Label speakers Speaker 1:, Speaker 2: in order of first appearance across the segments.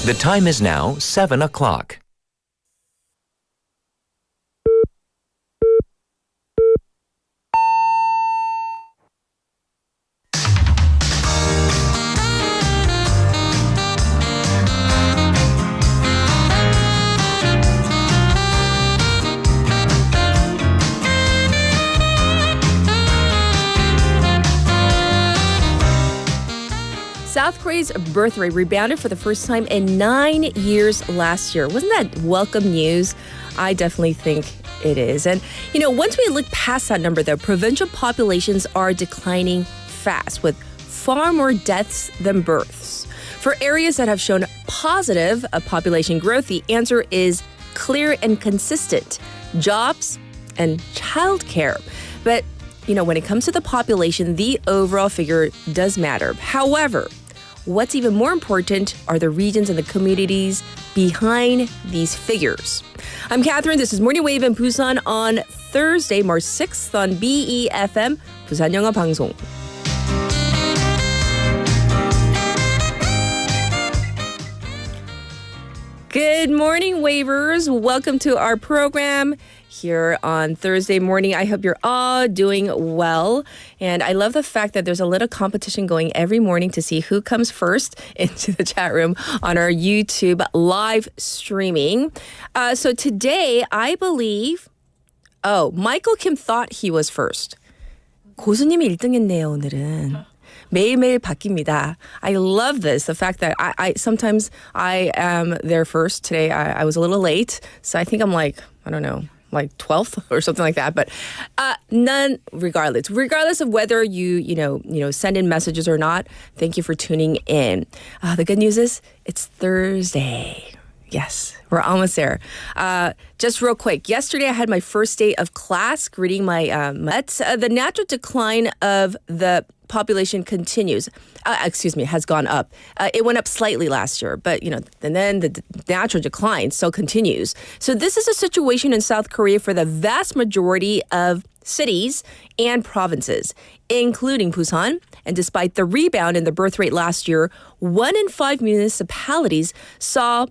Speaker 1: The time is now 7 o'clock.
Speaker 2: South Korea's birth rate rebounded for the first time in 9 years last year. Wasn't that welcome news? I definitely think it is. And, once we look past that number, though, provincial populations are declining fast with far more deaths than births. For areas that have shown positive population growth, the answer is clear and consistent: jobs and childcare. But, when it comes to the population, the overall figure does matter. However, what's even more important are the regions and the communities behind these figures. I'm Catherine. This is Morning Wave in Busan on Thursday, March 6th on BEFM, 부산영어방송. Good morning, Wavers. Welcome to our program here on Thursday morning. I hope you're all doing well. And I love the fact that there's a little competition going every morning to see who comes first into the chat room on our YouTube live streaming. So today, I believe, Michael Kim thought he was first. 고수님이 1등했네요, 오늘은. 매일매일 바뀝니다. I love this. The fact that I sometimes I am there first. Today I was a little late, so I think I'm like 12th or something like that. But regardless of whether you send in messages or not, thank you for tuning in. The good news is it's Thursday. Yes, we're almost there. Just real quick, yesterday I had my first day of class greeting my the natural decline of the population continues. Has gone up. It went up slightly last year, but and then the natural decline still continues. So this is a situation in South Korea for the vast majority of cities and provinces, including Busan. And despite the rebound in the birth rate last year, 1 in 5 municipalities saw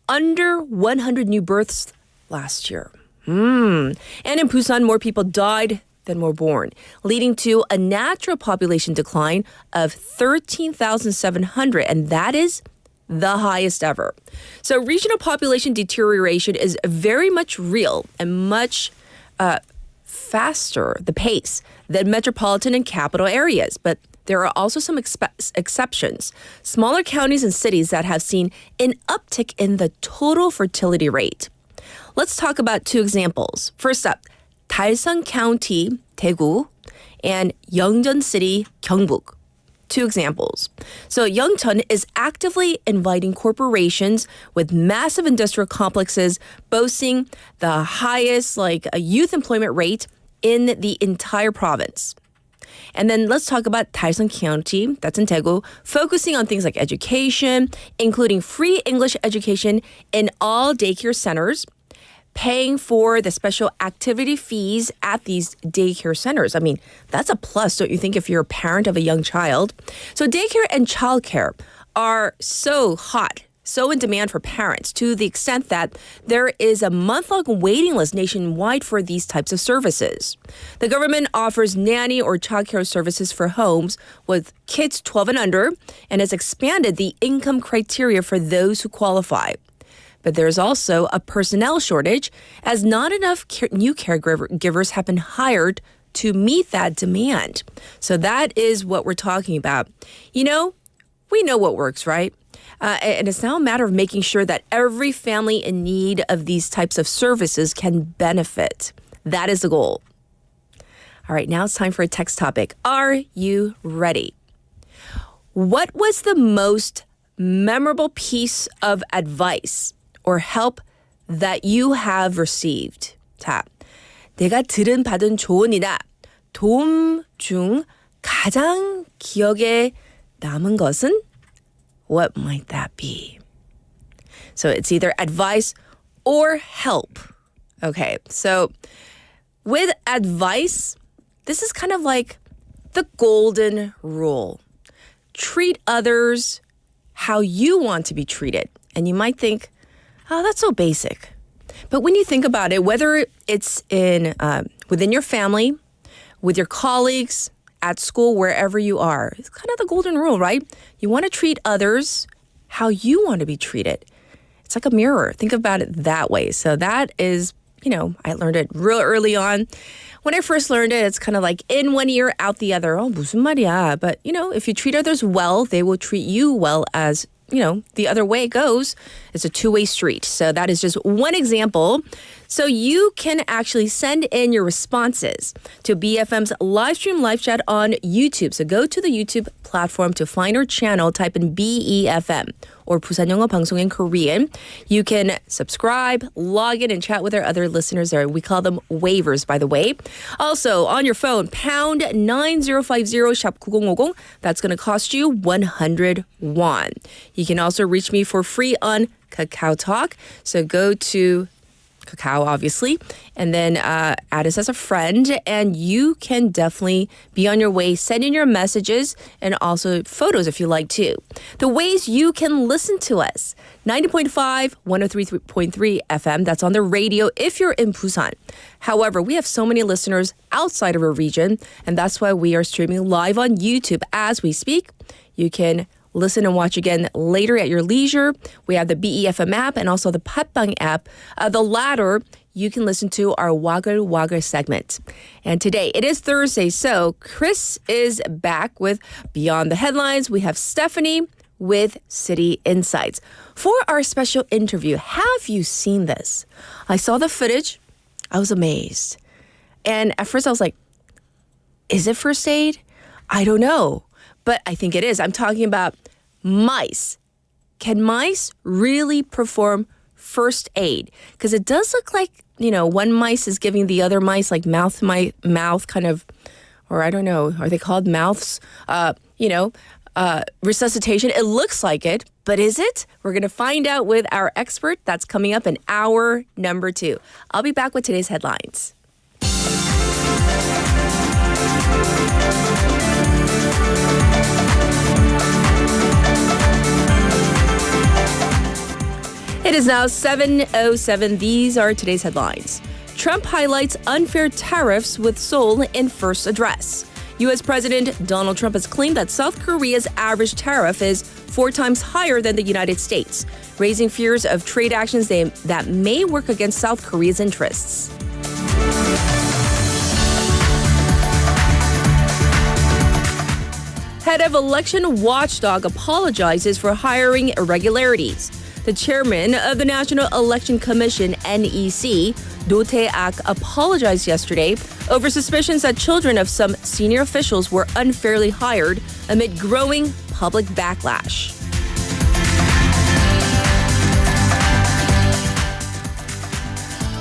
Speaker 2: under 100 new births last year. And in Busan, more people died than were born, leading to a natural population decline of 13,700, and that is the highest ever. So regional population deterioration is very much real and much faster, the pace, than metropolitan and capital areas. But there are also some exceptions. Smaller counties and cities that have seen an uptick in the total fertility rate. Let's talk about 2 examples. First up, 달성 County, Daegu, and Yeongjeon City, Gyeongbuk. 2 examples. So Yeongjeon is actively inviting corporations with massive industrial complexes boasting the highest youth employment rate in the entire province. And then let's talk about Dalsan County, that's in Daegu, focusing on things like education, including free English education in all daycare centers, paying for the special activity fees at these daycare centers. I mean, that's a plus, don't you think, if you're a parent of a young child? So daycare and childcare are so hot, so in demand for parents, to the extent that there is a month-long waiting list nationwide for these types of services. The government offers nanny or childcare services for homes with kids 12 and under and has expanded the income criteria for those who qualify. But there's also a personnel shortage as not enough new caregivers have been hired to meet that demand. So that is what we're talking about. We know what works, right? And it's now a matter of making sure that every family in need of these types of services can benefit. That is the goal. All right, now it's time for a text topic. Are you ready? What was the most memorable piece of advice or help that you have received? 자, 내가 받은 조언이나 도움 중 가장 기억에 남은 것은? What might that be? So it's either advice or help. Okay, so with advice, this is kind of like the golden rule. Treat others how you want to be treated And you might think, oh, that's so basic. But when you think about it, whether it's in within your family, with your colleagues, at school, wherever you are, it's kind of the golden rule, right? You want to treat others how you want to be treated. It's like a mirror. Think about it that way. So that is, I learned it real early on. When I first learned it, it's kind of like in one ear, out the other. Oh, 무슨 말이야? But, if you treat others well, they will treat you well as, the other way it goes. It's a two-way street. So that is just one example. So you can actually send in your responses to BFM's live stream live chat on YouTube. So go to the YouTube platform to find our channel, type in BEFM or 부산영어방송 in Korean. You can subscribe, log in, and chat with our other listeners there. We call them waivers, by the way. Also, on your phone, pound 9050 샵 9050. That's going to cost you 100 won. You can also reach me for free on Kakao Talk. So go to Kakao, obviously, and then add us as a friend, and you can definitely be on your way, send in your messages and also photos if you like to. The ways you can listen to us: 90.5, 103.3 FM. That's on the radio if you're in Busan. However, we have so many listeners outside of our region, and that's why we are streaming live on YouTube as we speak. You can listen and watch again later at your leisure. We have the BEFM app and also the 팟빵 app. The latter, you can listen to our 와글와글 segment. And today, it is Thursday, so Chris is back with Beyond the Headlines. We have Stephanie with City Insights. For our special interview, have you seen this? I saw the footage. I was amazed. And at first I was like, is it first aid? I don't know. But I think it is. I'm talking about mice. Can mice really perform first aid? Because it does look like, one mice is giving the other mice like mouth kind of, or I don't know, are they called mouths? Resuscitation. It looks like it, but is it? We're going to find out with our expert. That's coming up in hour number 2. I'll be back with today's headlines. It is now 7:07. These are today's headlines. Trump highlights unfair tariffs with Seoul in first address. U.S. President Donald Trump has claimed that South Korea's average tariff is 4 times higher than the United States, raising fears of trade actions that may work against South Korea's interests. Head of election watchdog apologizes for hiring irregularities. The chairman of the National Election Commission, NEC, Do Tae-ak, apologized yesterday over suspicions that children of some senior officials were unfairly hired amid growing public backlash.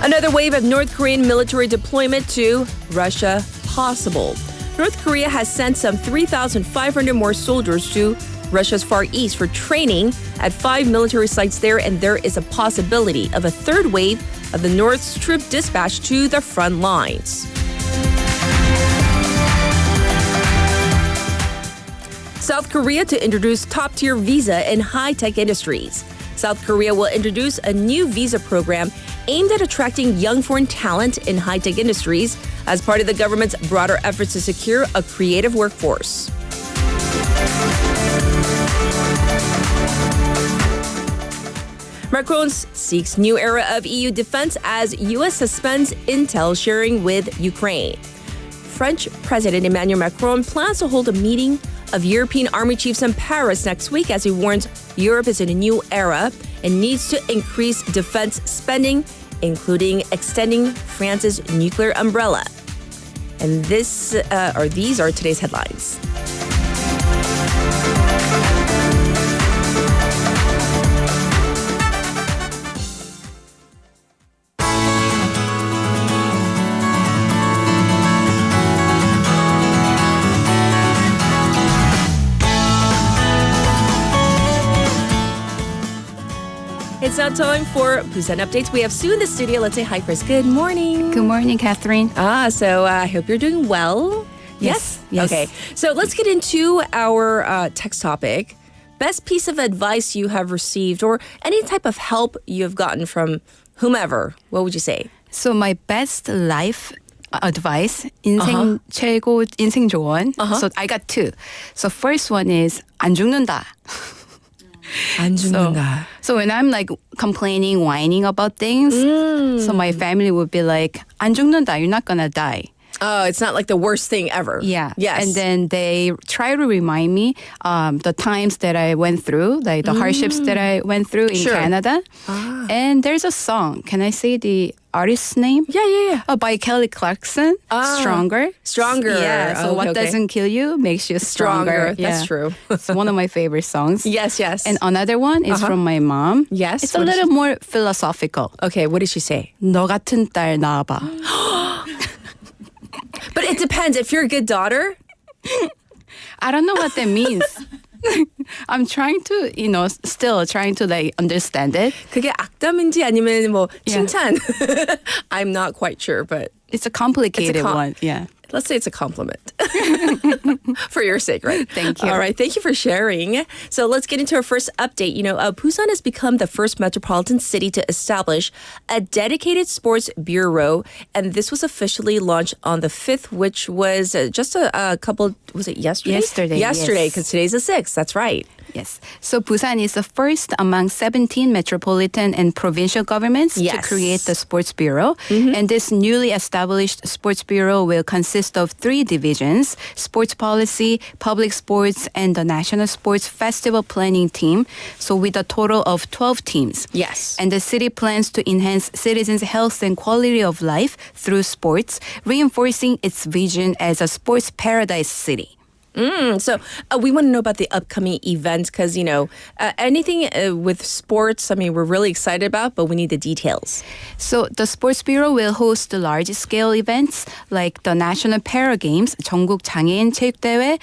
Speaker 2: Another wave of North Korean military deployment to Russia possible. North Korea has sent some 3,500 more soldiers to Russia's Far East for training at 5 military sites there, and there is a possibility of a third wave of the North's troop dispatch to the front lines. South Korea to introduce top-tier visa in high-tech industries. South Korea will introduce a new visa program aimed at attracting young foreign talent in high-tech industries as part of the government's broader efforts to secure a creative workforce. Macron seeks new era of EU defense as U.S. suspends intel sharing with Ukraine. French President Emmanuel Macron plans to hold a meeting of European army chiefs in Paris next week as he warns Europe is in a new era and needs to increase defense spending, including extending France's nuclear umbrella. And these are today's headlines. It's now time for Busan Updates. We have Sue in the studio. Let's say hi first. Good morning.
Speaker 3: Good morning, Catherine.
Speaker 2: So I hope you're doing well.
Speaker 3: Yes.
Speaker 2: Okay. So let's get into our text topic. best piece of advice you have received or any type of help you have gotten from whomever, what would you say?
Speaker 3: So my best life advice, 인생 최고 인생 조언. So I got two. So first one is 안 죽는다.
Speaker 2: 안 죽는다.
Speaker 3: So when I'm like complaining, whining about things, so my family would be like, 안 죽는다, you're not gonna die.
Speaker 2: Oh, it's not like the worst thing ever.
Speaker 3: Yeah.
Speaker 2: Yes.
Speaker 3: And then they try to remind me the times that I went through, like the hardships that I went through in
Speaker 2: Sure.
Speaker 3: Canada. And there's a song. Can I say the artist's name?
Speaker 2: Yeah.
Speaker 3: By Kelly Clarkson. Stronger.
Speaker 2: Stronger.
Speaker 3: Yeah. So what doesn't kill you makes you stronger.
Speaker 2: That's true.
Speaker 3: It's one of my favorite songs.
Speaker 2: Yes.
Speaker 3: And another one is from my mom.
Speaker 2: Yes,
Speaker 3: It's a
Speaker 2: what did
Speaker 3: little more philosophical.
Speaker 2: Okay, what did she say?
Speaker 3: 너 같은 딸 낳아봐.
Speaker 2: But it depends. If you're a good daughter,
Speaker 3: I don't know what that means. I'm trying to, still trying to like understand it.
Speaker 2: 그게 악담인지 아니면 뭐 칭찬. I'm not quite sure, but
Speaker 3: It's a complicated one. Yeah.
Speaker 2: let's say it's a compliment. For your sake, right?
Speaker 3: Thank you.
Speaker 2: All right, thank you for sharing. So let's get into our first update. Busan has become the first metropolitan city to establish a dedicated sports bureau, and this was officially launched on the 5th, which was just a couple, was it yesterday? Yesterday,
Speaker 3: yes.
Speaker 2: because today's the 6th. That's right.
Speaker 3: Yes. So Busan is the first among 17 metropolitan and provincial governments to create the Sports Bureau. And this newly established Sports Bureau will consist of 3 divisions: sports policy, public sports, and the National Sports Festival Planning Team. So with a total of 12 teams.
Speaker 2: Yes.
Speaker 3: And the city plans to enhance citizens' health and quality of life through sports, reinforcing its vision as a sports paradise city.
Speaker 2: So we want to know about the upcoming events because, anything with sports, we're really excited about, but we need the details.
Speaker 3: So the Sports Bureau will host the large-scale events like the National Para Games, 전국 장애인 체육대회,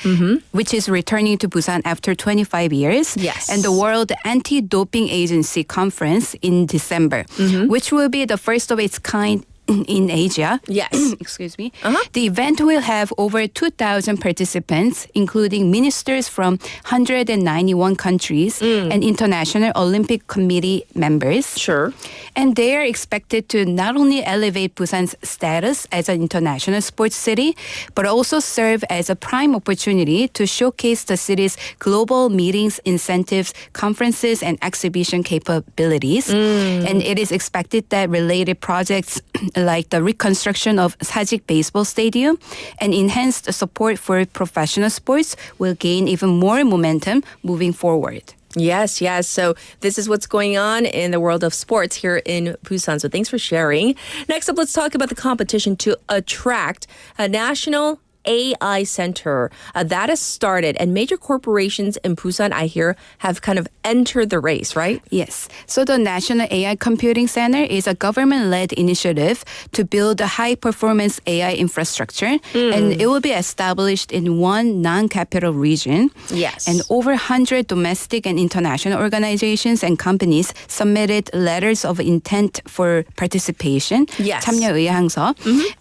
Speaker 3: which is returning to Busan after 25 years.
Speaker 2: Yes.
Speaker 3: And the World Anti-Doping Agency Conference in December, which will be the first of its kind in Asia.
Speaker 2: Yes.
Speaker 3: Excuse me. The event will have over 2,000 participants, including ministers from 191 countries and International Olympic Committee members.
Speaker 2: Sure.
Speaker 3: And they are expected to not only elevate Busan's status as an international sports city, but also serve as a prime opportunity to showcase the city's global meetings, incentives, conferences, and exhibition capabilities. And it is expected that related projects like the reconstruction of Sajik Baseball Stadium and enhanced support for professional sports will gain even more momentum moving forward.
Speaker 2: Yes. So this is what's going on in the world of sports here in Busan. So thanks for sharing. Next up, let's talk about the competition to attract a national AI center that has started, and major corporations in Busan, I hear, have kind of entered the race, right?
Speaker 3: Yes. So the National AI Computing Center is a government-led initiative to build a high-performance AI infrastructure, and it will be established in one non-capital region.
Speaker 2: Yes.
Speaker 3: And over 100 domestic and international organizations and companies submitted letters of intent for participation.
Speaker 2: Yes.
Speaker 3: 참여 의향서.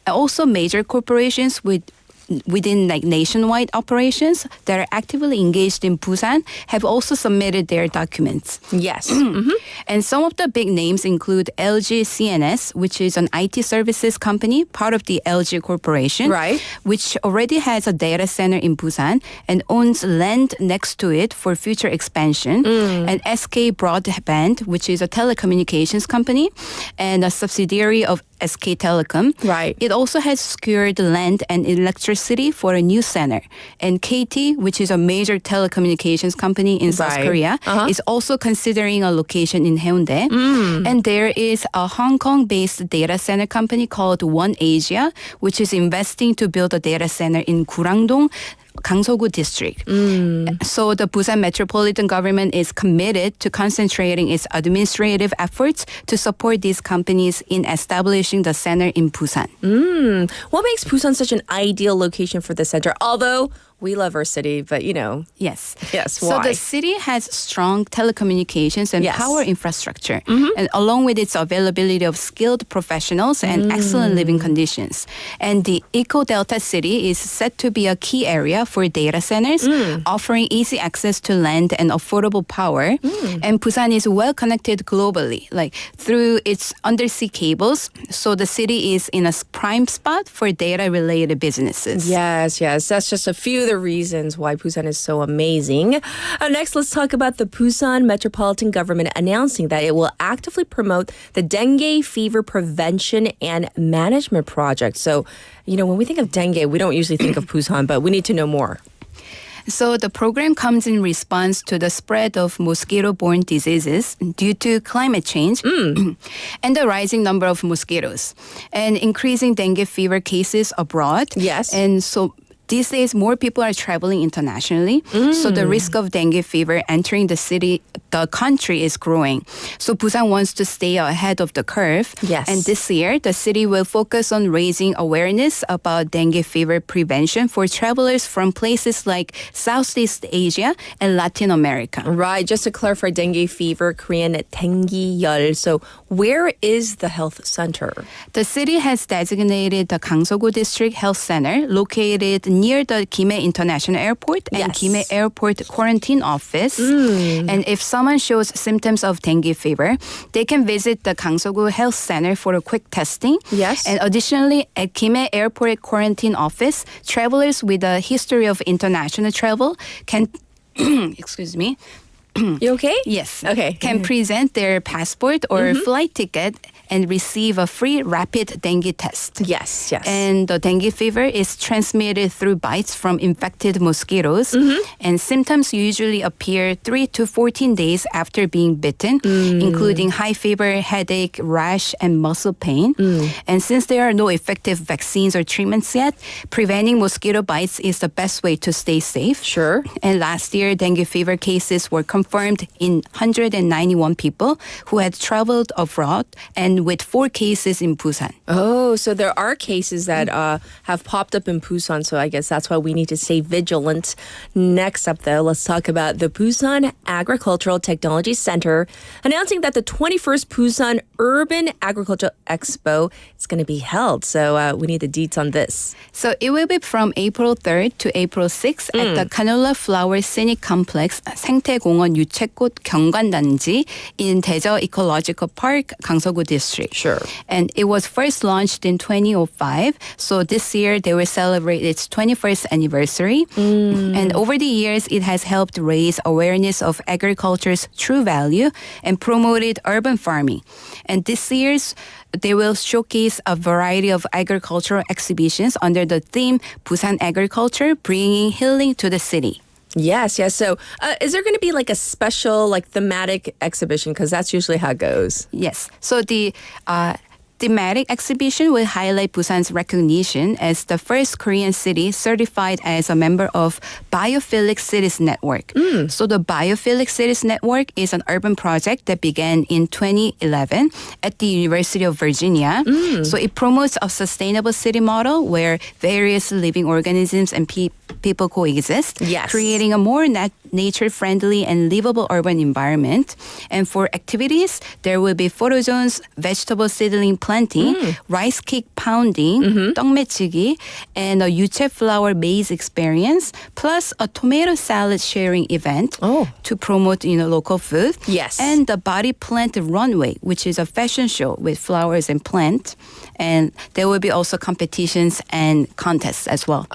Speaker 3: Also, major corporations within like nationwide operations that are actively engaged in Busan have also submitted their documents.
Speaker 2: Yes.
Speaker 3: And some of the big names include LG CNS, which is an IT services company, part of the LG Corporation,
Speaker 2: Right.
Speaker 3: which already has a data center in Busan and owns land next to it for future expansion. And SK Broadband, which is a telecommunications company and a subsidiary of SK Telecom.
Speaker 2: Right.
Speaker 3: It also has secured land and electricity for a new center. And KT, which is a major telecommunications company in South
Speaker 2: Right.
Speaker 3: Korea, is also considering a location in Haeundae. And there is a Hong Kong-based data center company called One Asia, which is investing to build a data center in Gurangdong, Gangseogu district. So the Busan metropolitan government is committed to concentrating its administrative efforts to support these companies in establishing the center in Busan.
Speaker 2: What makes Busan such an ideal location for the center? Although We love our city, but
Speaker 3: Yes.
Speaker 2: Yes,
Speaker 3: So
Speaker 2: why?
Speaker 3: the city has strong telecommunications and
Speaker 2: Yes.
Speaker 3: power infrastructure, and along with its availability of skilled professionals and excellent living conditions. And the Eco Delta City is set to be a key area for data centers, offering easy access to land and affordable power. And Busan is well connected globally, like through its undersea cables. So the city is in a prime spot for data-related businesses.
Speaker 2: Yes. That's just a few of the reasons why Busan is so amazing. Next, let's talk about the Busan Metropolitan Government announcing that it will actively promote the dengue fever prevention and management project. So, when we think of dengue, we don't usually think of Busan, but we need to know more.
Speaker 3: So the program comes in response to the spread of mosquito-borne diseases due to climate change and the rising number of mosquitoes and increasing dengue fever cases abroad.
Speaker 2: Yes.
Speaker 3: And so these days, more people are traveling internationally, so the risk of dengue fever entering the country is growing. So Busan wants to stay ahead of the curve.
Speaker 2: Yes.
Speaker 3: And this year, the city will focus on raising awareness about dengue fever prevention for travelers from places like Southeast Asia and Latin America.
Speaker 2: Right. Just to clarify, dengue fever, Korean dengue. So where is the health center?
Speaker 3: The city has designated the Gangso-gu District Health Center located near the Gimhae International Airport and
Speaker 2: Yes.
Speaker 3: Gimhae Airport Quarantine Office. And if someone shows symptoms of dengue fever, they can visit the Gangso-gu Health Center for a quick testing.
Speaker 2: Yes.
Speaker 3: And additionally, at Gimhae Airport Quarantine Office, travelers with a history of international travel can, excuse me,
Speaker 2: You okay?
Speaker 3: yes,
Speaker 2: Okay.
Speaker 3: can present their passport or flight ticket and receive a free rapid dengue test.
Speaker 2: Yes.
Speaker 3: And the dengue fever is transmitted through bites from infected mosquitoes, and symptoms usually appear 3 to 14 days after being bitten, including high fever, headache, rash, and muscle pain. And since there are no effective vaccines or treatments yet, preventing mosquito bites is the best way to stay safe.
Speaker 2: Sure.
Speaker 3: And last year, dengue fever cases were confirmed in 191 people who had traveled abroad, and with 4 cases in Busan.
Speaker 2: Oh, so there are cases that have popped up in Busan, so I guess that's why we need to stay vigilant. Next up, though, let's talk about the Busan Agricultural Technology Center announcing that the 21st Busan Urban Agricultural Expo is going to be held. So we need the deets on this.
Speaker 3: So it will be from April 3rd to April 6th at the Canola Flower Scenic Complex 생태공원 유채꽃 경관단지 in Daejeon Ecological Park, Gangso-gu District.
Speaker 2: Sure.
Speaker 3: And it was first launched in 2005. So this year they will celebrate its 21st anniversary. And over the years, it has helped raise awareness of agriculture's true value and promoted urban farming. And this year's they will showcase a variety of agricultural exhibitions under the theme Busan Agriculture, bringing healing to the city.
Speaker 2: Yes. So is there going to be like a special thematic exhibition? Because that's usually how it goes.
Speaker 3: Yes. So the thematic exhibition will highlight Busan's recognition as the first Korean city certified as a member of Biophilic Cities Network. So the Biophilic Cities Network is an urban project that began in 2011 at the University of Virginia. So it promotes a sustainable city model where various living organisms and people coexist,
Speaker 2: Yes.
Speaker 3: creating a more nature-friendly and livable urban environment. And for activities, there will be photo zones, vegetable seedling planting, rice cake pounding, 떡매치기, and a 유채 flower maze experience, plus a tomato salad sharing event to promote local food.
Speaker 2: Yes.
Speaker 3: And the body plant runway, which is a fashion show with flowers and plant. And there will be also competitions and contests as well.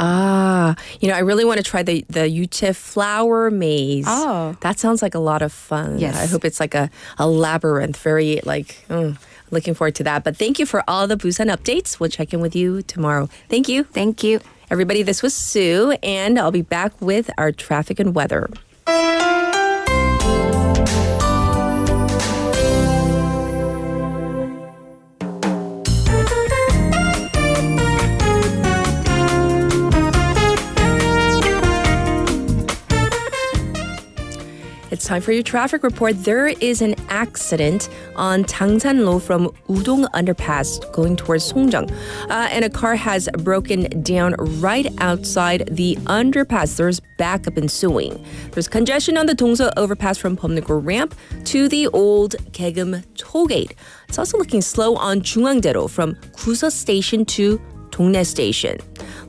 Speaker 2: I really want to try the yuche flower maze.
Speaker 3: Oh.
Speaker 2: That sounds like a lot of fun.
Speaker 3: Yes.
Speaker 2: I hope it's like a labyrinth. Very looking forward to that. But thank you for all the Busan updates. We'll check in with you tomorrow. Thank you.
Speaker 3: Thank you.
Speaker 2: Everybody, this was Sue, and I'll be back with our traffic and weather. It's time for your traffic report. There is an accident on Jangsanlo from Udong Underpass going towards Songjeong. And a car has broken down right outside the underpass. There's backup ensuing. There's congestion on the Dongso overpass from Pomnugro ramp to the old Kaegum tollgate. It's also looking slow on Jungangdaero from Gusa station to Dongnae station.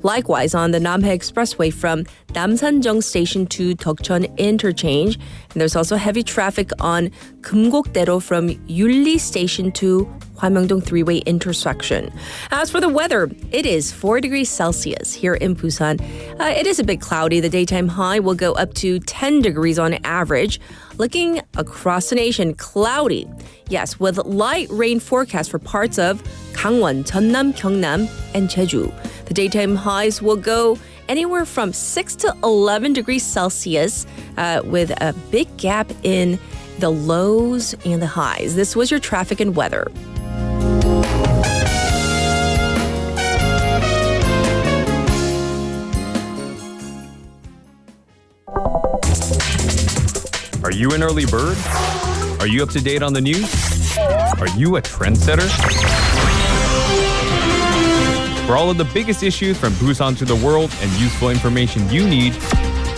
Speaker 2: Likewise, on the Namhae Expressway from Namsanjeong Station to Deokcheon Interchange. And there's also heavy traffic on Geumgokdaero from Yulli Station to Hwamyeongdong three-way intersection. As for the weather, it is 4 degrees Celsius here in Busan. It is a bit cloudy. The daytime high will go up to 10 degrees on average. Looking across the nation, cloudy. Yes, with light rain forecast for parts of Gangwon, Jeonnam, Gyeongnam, and Jeju. The daytime highs will go anywhere from 6 to 11 degrees Celsius with a big gap in the lows and the highs. This was your traffic and weather.
Speaker 4: Are you an early bird? Are you up to date on the news? Are you a trendsetter? For all of the biggest issues from Busan to the world and useful information you need,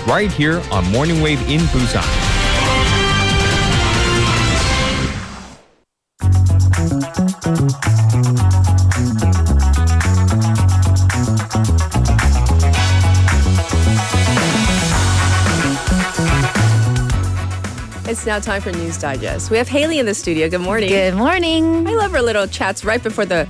Speaker 4: right here on Morning Wave in Busan.
Speaker 2: It's now time for News Digest. We have Haley in the studio. Good morning.
Speaker 5: Good morning.
Speaker 2: I love our little chats right before the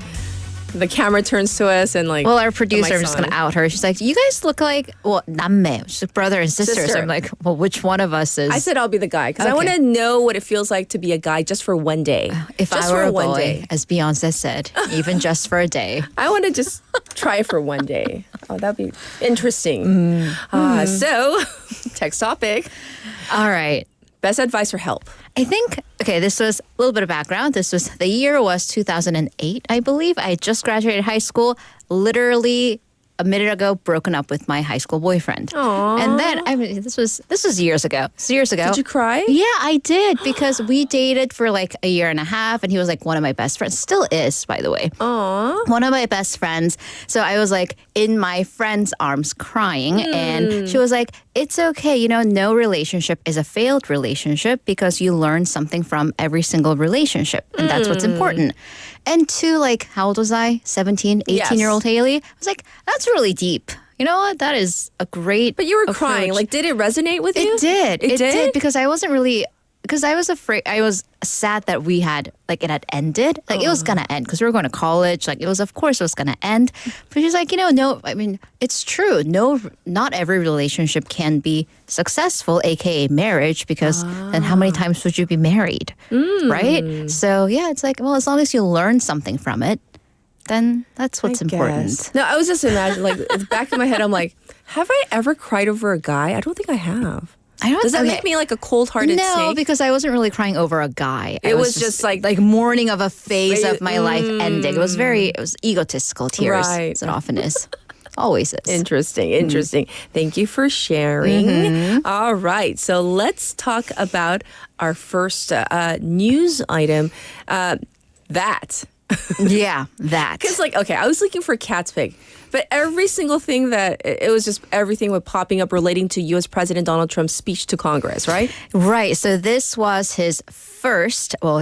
Speaker 2: camera turns to us and like.
Speaker 5: Well, our
Speaker 2: the
Speaker 5: producer, I'm
Speaker 2: mic's
Speaker 5: just going
Speaker 2: on.
Speaker 5: to out her. She's like, you guys look like, 남매, which is brother and sister.
Speaker 2: Sister.
Speaker 5: So I'm like, well, which one of us is?
Speaker 2: I said I'll be the guy because I
Speaker 5: Okay.
Speaker 2: want to know what it feels like to be a guy just for one day.
Speaker 5: if
Speaker 2: just
Speaker 5: I were
Speaker 2: for
Speaker 5: a
Speaker 2: one
Speaker 5: boy,
Speaker 2: day.
Speaker 5: as Beyonce said, even just for a day.
Speaker 2: I want to just try it for one day. Oh, that'd be interesting. So, text topic.
Speaker 5: All right.
Speaker 2: Best advice or help?
Speaker 5: I think, okay, this was a little bit of background. The year was 2008, I believe. I had just graduated high school, literally a minute ago, broken up with my high school boyfriend.
Speaker 2: Aww.
Speaker 5: And then, I mean, this was years ago.
Speaker 2: Did you cry?
Speaker 5: Yeah, I did because we dated for like a year and a half and he was like one of my best friends. Still is, by the way.
Speaker 2: Aww.
Speaker 5: One of my best friends. So I was like in my friend's arms crying and she was like, it's okay. You know, no relationship is a failed relationship because you learn something from every single relationship. And that's what's important. And to like, how old was I? 17, 18-year-old Haley? I was like, that's really deep. You know what? That is a great
Speaker 2: But you were
Speaker 5: approach.
Speaker 2: crying. Like, did it resonate with you?
Speaker 5: It did.
Speaker 2: It did?
Speaker 5: Because I wasn't really, because I was afraid, I was sad that we had, like it had ended. Like it was going to end because we were going to college. Like it was, of course it was going to end. But she's like, you know, no, I mean, it's true. No, not every relationship can be successful, AKA marriage, because then how many times would you be married? Right? So yeah, it's like, well, as long as you learn something from it, then that's what's
Speaker 2: I
Speaker 5: important.
Speaker 2: guess. No, I was just imagining, like, at the back of my head, I'm like, have I ever cried over a guy? I don't think I have.
Speaker 5: I don't,
Speaker 2: Does that
Speaker 5: okay.
Speaker 2: make me like a cold-hearted
Speaker 5: No,
Speaker 2: snake?
Speaker 5: because I wasn't really crying over a guy.
Speaker 2: It was just like
Speaker 5: mourning of a phase of my life ending. It was egotistical tears,
Speaker 2: Right.
Speaker 5: as it often is. Always is.
Speaker 2: Interesting. Thank you for sharing. All right, so let's talk about our first news item. That.
Speaker 5: Yeah, that.
Speaker 2: Because, like, okay, I was looking for cat's pig, but every single thing it was just everything was popping up relating to U.S. President Donald Trump's speech to Congress, right?
Speaker 5: Right. So this was his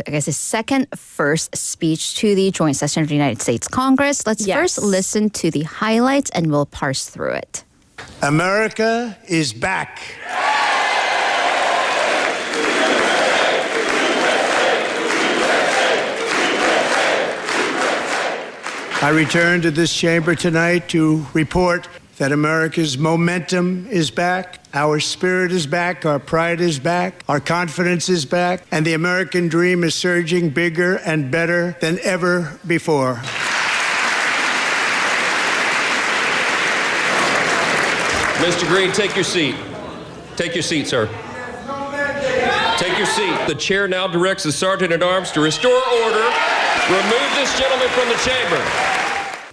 Speaker 5: his second first speech to the joint session of the United States Congress. Let's
Speaker 2: Yes.
Speaker 5: first listen to the highlights and we'll parse through it.
Speaker 6: America is back. I return to this chamber tonight to report that America's momentum is back, our spirit is back, our pride is back, our confidence is back, and the American dream is surging bigger and better than ever before.
Speaker 7: Mr. Green, take your seat. Take your seat, sir. Take your seat. The chair now directs the Sergeant at Arms to restore order. Remove this gentleman from the chamber.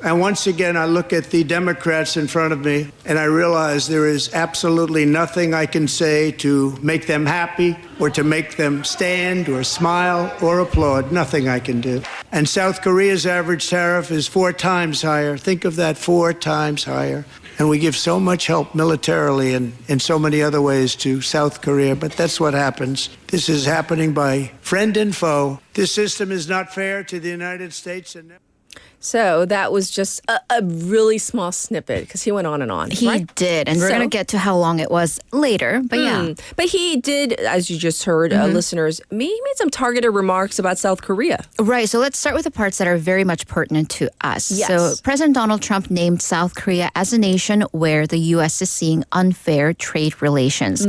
Speaker 6: And once again, I look at the Democrats in front of me and I realize there is absolutely nothing I can say to make them happy or to make them stand or smile or applaud. Nothing I can do. And South Korea's average tariff is 4 times higher. Think of that, 4 times higher. And we give so much help militarily and in so many other ways to South Korea, but that's what happens. This is happening by friend and foe. This system is not fair to the United States.
Speaker 2: So that was just a really small snippet because he went on and on.
Speaker 5: He
Speaker 2: right?
Speaker 5: did, and we're going to get to how long it was later, but yeah.
Speaker 2: But he did, as you just heard, listeners, he made some targeted remarks about South Korea.
Speaker 5: Right, so let's start with the parts that are very much pertinent to us.
Speaker 2: Yes.
Speaker 5: So President Donald Trump named South Korea as a nation where the U.S. is seeing unfair trade relations.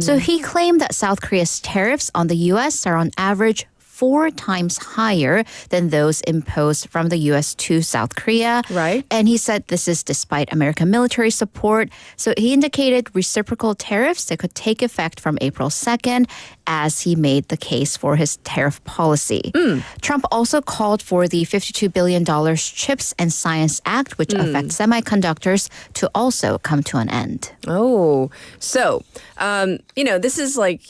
Speaker 5: So he claimed that South Korea's tariffs on the U.S. are on average 4 times higher than those imposed from the U.S. to South Korea.
Speaker 2: Right.
Speaker 5: And he said this is despite American military support. So he indicated reciprocal tariffs that could take effect from April 2nd as he made the case for his tariff policy. Trump also called for the $52 billion CHIPS and Science Act, which affects semiconductors, to also come to an end.
Speaker 2: Oh, so, this is like,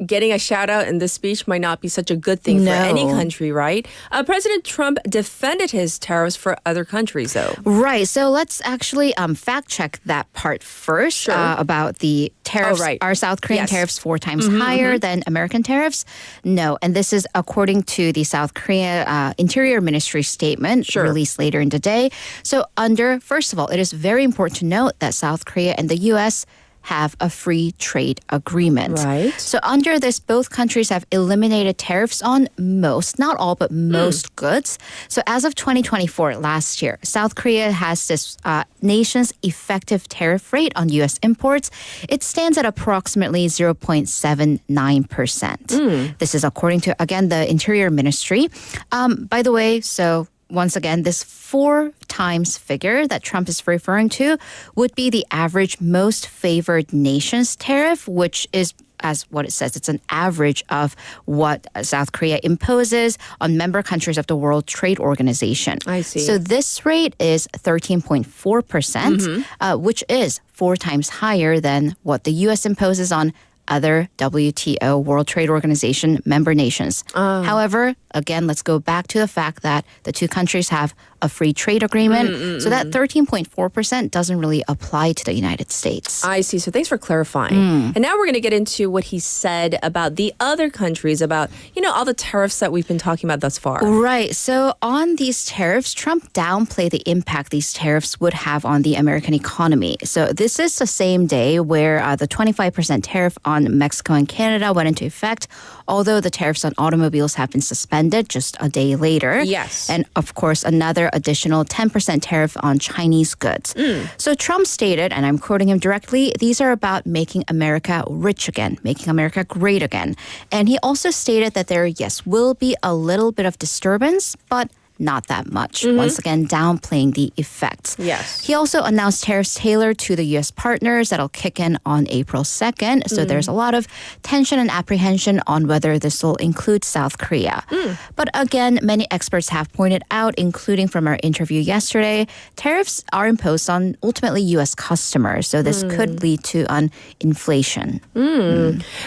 Speaker 2: getting a shout out in this speech might not be such a good thing for any country, right? President Trump defended his tariffs for other countries, though.
Speaker 5: Right. So let's actually fact check that part first about the tariffs.
Speaker 2: Oh, right.
Speaker 5: Are South Korean tariffs 4 times higher than American tariffs? No. And this is according to the South Korea Interior Ministry statement released later in the day. So first of all, it is very important to note that South Korea and the U.S. have a free trade agreement.
Speaker 2: Right.
Speaker 5: So under this, both countries have eliminated tariffs on most, not all, but most goods. So as of 2024, last year, South Korea has this nation's effective tariff rate on U.S. imports. It stands at approximately 0.79%. This is according to, again, the Interior Ministry. By the way, so once again, this 4 times figure that Trump is referring to would be the average most favored nations tariff, which is, as what it says, it's an average of what South Korea imposes on member countries of the World Trade Organization.
Speaker 2: I see.
Speaker 5: So this rate is 13.4%, which is 4 times higher than what the U.S. imposes on other WTO, World Trade Organization member nations. However, again, let's go back to the fact that the two countries have a free trade agreement. So that 13.4% doesn't really apply to the United States.
Speaker 2: I see. So thanks for clarifying. And now we're going to get into what he said about the other countries, about, all the tariffs that we've been talking about thus far.
Speaker 5: Right. So on these tariffs, Trump downplayed the impact these tariffs would have on the American economy. So this is the same day where the 25% tariff on Mexico and Canada went into effect, although the tariffs on automobiles have been suspended just a day later.
Speaker 2: Yes.
Speaker 5: And of course, another additional 10% tariff on Chinese goods. So Trump stated, and I'm quoting him directly, these are about making America rich again, making America great again. And he also stated that there, yes, will be a little bit of disturbance, but not that much. Once again, downplaying the effects.
Speaker 2: Yes.
Speaker 5: He also announced tariffs tailored to the U.S. partners that'll kick in on April 2nd. So there's a lot of tension and apprehension on whether this will include South Korea. But again, many experts have pointed out, including from our interview yesterday, tariffs are imposed on ultimately U.S. customers. So this could lead to an inflation.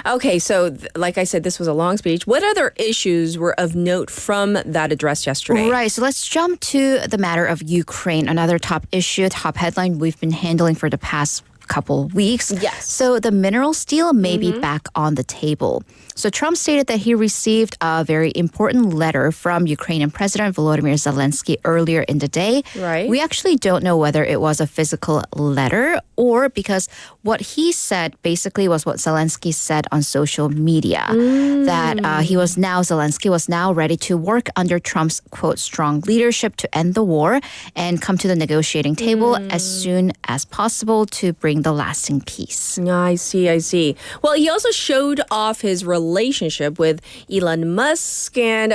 Speaker 2: Okay, so like I said, this was a long speech. What other issues were of note from that address yesterday?
Speaker 5: Right, so let's jump to the matter of Ukraine, another top issue, top headline we've been handling for the past couple weeks.
Speaker 2: Yes.
Speaker 5: So the mineral deal may be back on the table. So Trump stated that he received a very important letter from Ukrainian President Volodymyr Zelensky earlier in the day.
Speaker 2: Right.
Speaker 5: We actually don't know whether it was a physical letter or because what he said basically was what Zelensky said on social media, that Zelensky was now ready to work under Trump's, quote, strong leadership to end the war and come to the negotiating table as soon as possible to bring the lasting peace.
Speaker 2: I see. Well, he also showed off his relationship with Elon Musk and,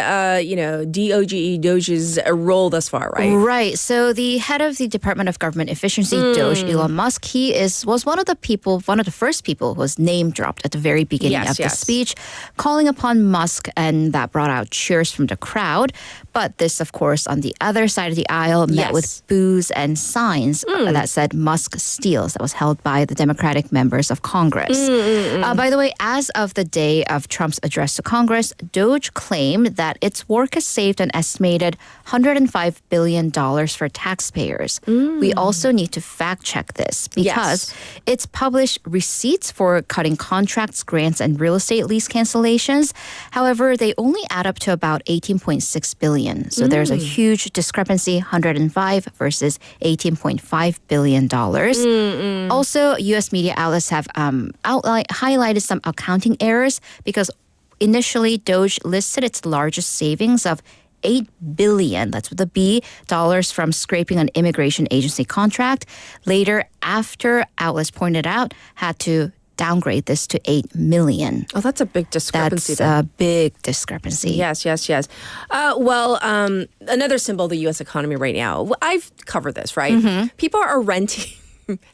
Speaker 2: Doge's role thus far, right?
Speaker 5: Right. So the head of the Department of Government Efficiency, Doge, Elon Musk, he was one of the first people who was name dropped at the very beginning of the speech, calling upon Musk, and that brought out cheers from the crowd. But this, of course, on the other side of the aisle, met with boos and signs that said Musk steals. That was held by the Democratic members of Congress. By the way, as of the day of Trump's address to Congress, Doge claimed that its work has saved an estimated $105 billion for taxpayers. We also need to fact check this because it's published receipts for cutting contracts, grants, and real estate lease cancellations. However, they only add up to about $18.6 billion. So there's a huge discrepancy, 105 versus $18.5 billion. Also, U.S. media outlets have highlighted some accounting errors because initially Doge listed its largest savings of $8 billion, that's with a B, dollars from scraping an immigration agency contract. Later, after outlets pointed out, had to downgrade this to $8 million.
Speaker 2: Oh, that's a big discrepancy.
Speaker 5: That's a big discrepancy.
Speaker 2: Yes. Another symbol of the U.S. economy right now. I've covered this, right? People are renting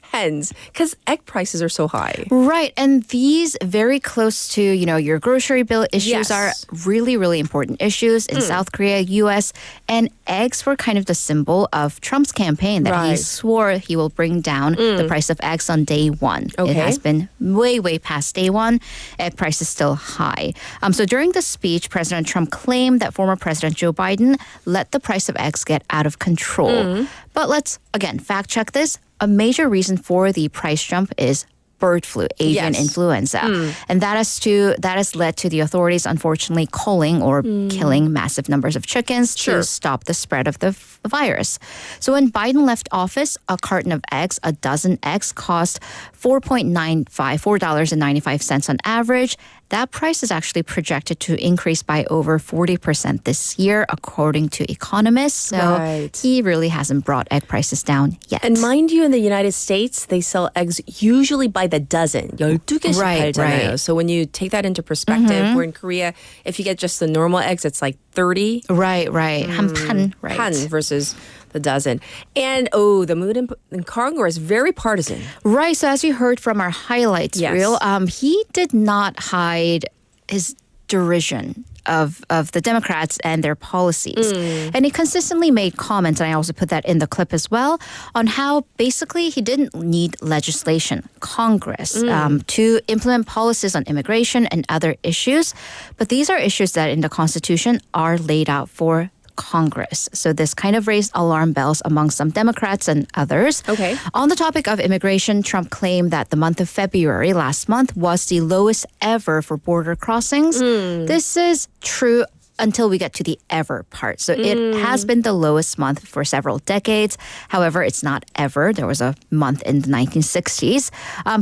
Speaker 2: hens because egg prices are so high.
Speaker 5: Right. And these very close to, your grocery bill issues are really, really important issues in South Korea, U.S. And eggs were kind of the symbol of Trump's campaign that he swore he will bring down the price of eggs on day one.
Speaker 2: Okay.
Speaker 5: It has been way, way past day one. Egg price is still high. So during the speech, President Trump claimed that former President Joe Biden let the price of eggs get out of control. But let's, again, fact check this. A major reason for the price jump is bird flu, avian influenza. And that has led to the authorities unfortunately culling or killing massive numbers of chickens to stop the spread of the virus. So when Biden left office, a carton of eggs, a dozen eggs, cost $4.95 on average. That price is actually projected to increase by over 40% this year, according to economists. So he really hasn't brought egg prices down yet.
Speaker 2: And mind you, in the United States, they sell eggs usually by the dozen. 12개씩 팔잖아요. So when you take that into perspective, we're in Korea, if you get just the normal eggs, it's like 30.
Speaker 5: Right. 한 판. Right.
Speaker 2: 판 versus the dozen. And the mood in Congress, very partisan.
Speaker 5: Right. So as you heard from our highlights reel, he did not hide his derision of the Democrats and their policies. And he consistently made comments, and I also put that in the clip as well, on how basically he didn't need legislation, Congress, to implement policies on immigration and other issues. But these are issues that in the Constitution are laid out for Congress. So this kind of raised alarm bells among some Democrats and others.
Speaker 2: Okay.
Speaker 5: On the topic of immigration, Trump claimed that the month of February last month was the lowest ever for border crossings. This is true until we get to the ever part. So it has been the lowest month for several decades. However, it's not ever. There was a month in the 1960s.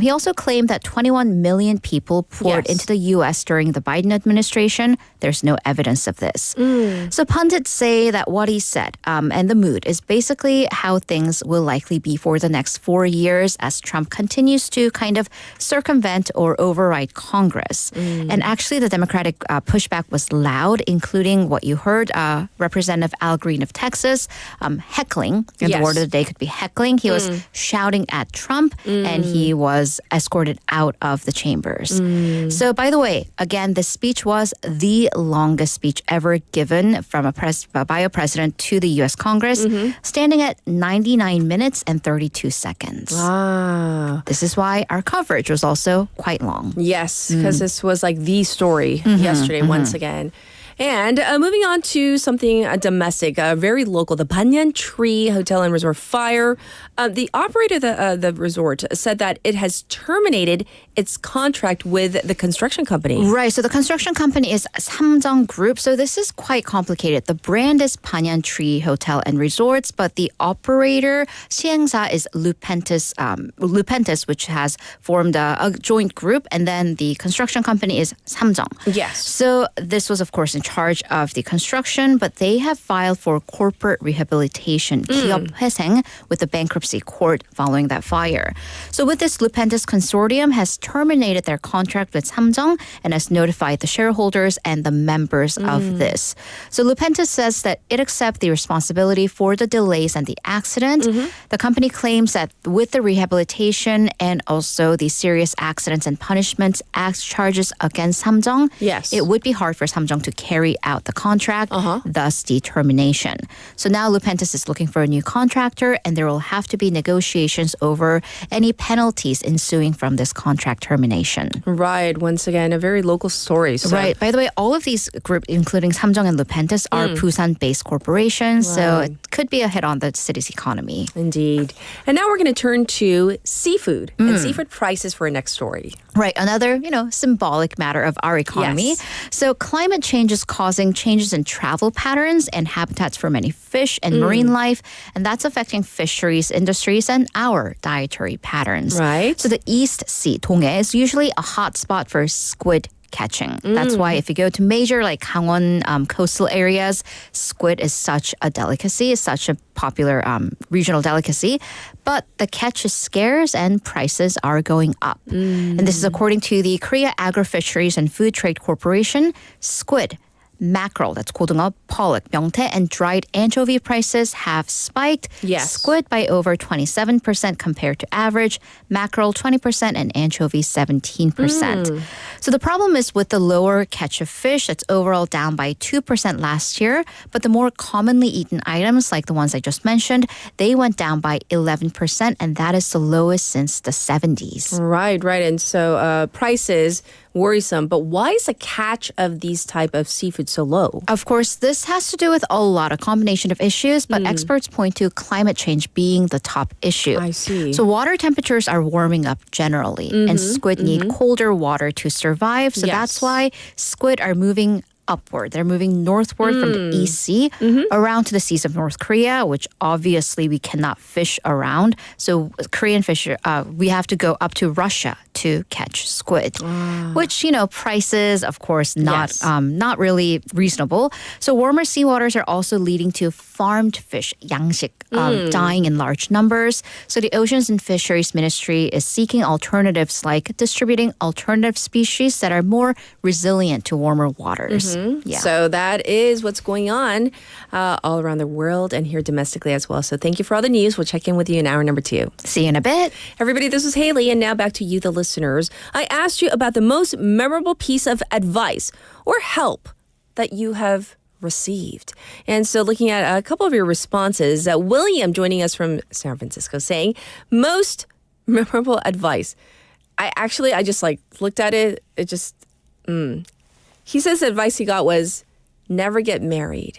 Speaker 5: He also claimed that 21 million people poured into the U.S. during the Biden administration. There's no evidence of this. So pundits say that what he said and the mood is basically how things will likely be for the next 4 years as Trump continues to kind of circumvent or override Congress. And actually, the Democratic pushback was loud, including what you heard, Representative Al Green of Texas, heckling. And the word of the day could be heckling. He was shouting at Trump, and he was escorted out of the chambers. So, by the way, again, this speech was the longest speech ever given from by a president to the U.S. Congress, standing at 99 minutes and 32 seconds.
Speaker 2: Wow.
Speaker 5: This is why our coverage was also quite long.
Speaker 2: Yes, because this was like the story yesterday once again. And moving on to something domestic, very local, the Banyantree Hotel and Resort fire. The operator of the resort said that it has terminated its contract with the construction company.
Speaker 5: Right. So the construction company is Samjung Group. So this is quite complicated. The brand is Banyantree Hotel and Resorts, but the operator, 시행사, is Lupentis, which has formed a joint group. And then the construction company is Samjung.
Speaker 2: Yes.
Speaker 5: So this was, of course, in charge of the construction, but they have filed for corporate rehabilitation, 기업회생, with the bankruptcy court following that fire. So with this, Lupentis Consortium has terminated their contract with Samjung and has notified the shareholders and the members of this. So Lupentis says that it accepts the responsibility for the delays and the accident. The company claims that with the rehabilitation and also the serious accidents and punishments act charges against Samjung, it would be hard for Samjung to carry carry out the contract, thus the termination. So now Lupentis is looking for a new contractor, and there will have to be negotiations over any penalties ensuing from this contract termination.
Speaker 2: Right. Once again, a very local story. So.
Speaker 5: Right. By the way, all of these groups, including Samjung and Lupentis, are Busan-based corporations, so it could be a hit on the city's economy.
Speaker 2: Indeed. And now we're going to turn to seafood and seafood prices for our next story.
Speaker 5: Right. Another, symbolic matter of our economy.
Speaker 2: Yes.
Speaker 5: So climate change is causing changes in travel patterns and habitats for many fish and marine life, and that's affecting fisheries industries and our dietary patterns.
Speaker 2: Right.
Speaker 5: So the East Sea, Donghae, is usually a hot spot for squid catching. That's why if you go to major like Gangwon coastal areas, squid is such a delicacy, it's such a popular regional delicacy. But the catch is scarce and prices are going up. And this is according to the Korea Agri-Fisheries and Food Trade Corporation. Squid, mackerel, that's 고등어, pollock, 명태, and dried anchovy prices have spiked.
Speaker 2: Yes.
Speaker 5: Squid by over 27% compared to average, mackerel 20%, and anchovy 17%. So the problem is with the lower catch of fish, it's overall down by 2% last year, but the more commonly eaten items, like the ones I just mentioned, they went down by 11%, and that is the lowest since the 70s.
Speaker 2: Right. And so prices worrisome, but why is the catch of these type of seafood so low?
Speaker 5: Of course, this has to do with a combination of issues, but experts point to climate change being the top issue.
Speaker 2: I see.
Speaker 5: So water temperatures are warming up generally, and squid need colder water to survive. So that's why squid are moving upward. They're moving northward from the East Sea around to the seas of North Korea, which obviously we cannot fish around. So Korean fisher, we have to go up to Russia to catch squid, which, prices, of course, not really reasonable. So warmer seawaters are also leading to farmed fish, 양식, dying in large numbers. So the Oceans and Fisheries Ministry is seeking alternatives like distributing alternative species that are more resilient to warmer waters. Yeah.
Speaker 2: So that is what's going on all around the world and here domestically as well. So thank you for all the news. We'll check in with you in hour number 2.
Speaker 5: See you in a bit.
Speaker 2: Everybody, this is Haley, and now back to you, the listeners. I asked you about the most memorable piece of advice or help that you have received. And so looking at a couple of your responses, William joining us from San Francisco saying, most memorable advice. I just looked at it. It just, He says the advice he got was never get married.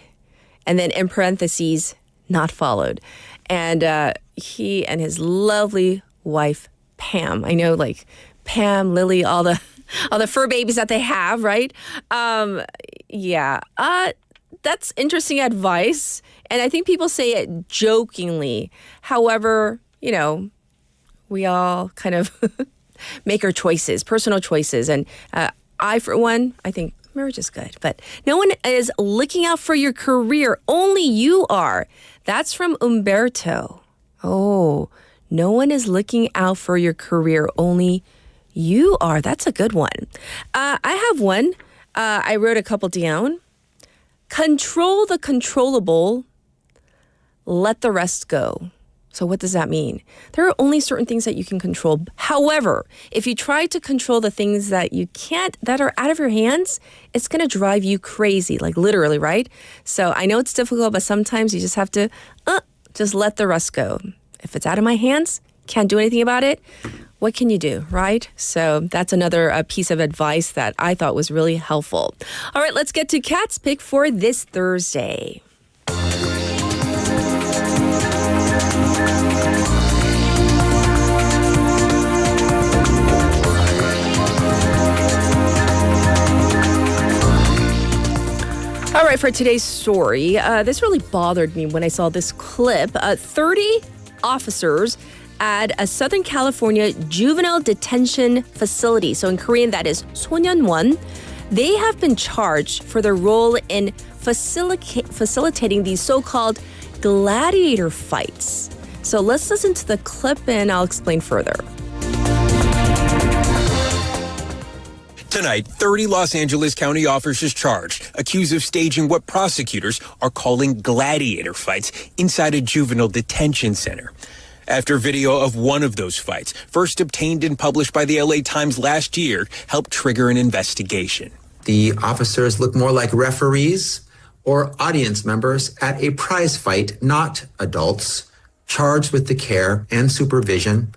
Speaker 2: And then in parentheses, not followed. And he and his lovely wife, Pam. I know Pam, Lily, all the fur babies that they have, right? That's interesting advice. And I think people say it jokingly. However, we all kind of make our choices, personal choices. And I, for one, I think marriage is good. But no one is looking out for your career. Only you are. That's from Umberto. Oh, no one is looking out for your career. Only you are. That's a good one. I have one. I wrote a couple down. Control the controllable. Let the rest go. So what does that mean? There are only certain things that you can control. However, if you try to control the things that you can't, that are out of your hands, it's going to drive you crazy, literally, right? So I know it's difficult, but sometimes you just have to just let the rest go. If it's out of my hands, can't do anything about it, what can you do, right? So that's another piece of advice that I thought was really helpful. All right, let's get to Kat's Pick for this Thursday. All right, for today's story, this really bothered me when I saw this clip. 30 officers at a Southern California juvenile detention facility. So in Korean, that is 소년원. They have been charged for their role in facilitating these so-called gladiator fights. So let's listen to the clip and I'll explain further.
Speaker 8: Tonight, 30 Los Angeles County officers charged, accused of staging what prosecutors are calling gladiator fights inside a juvenile detention center. After video of one of those fights, first obtained and published by the LA Times last year, helped trigger an investigation.
Speaker 9: The officers look more like referees or audience members at a prize fight, not adults charged with the care and supervision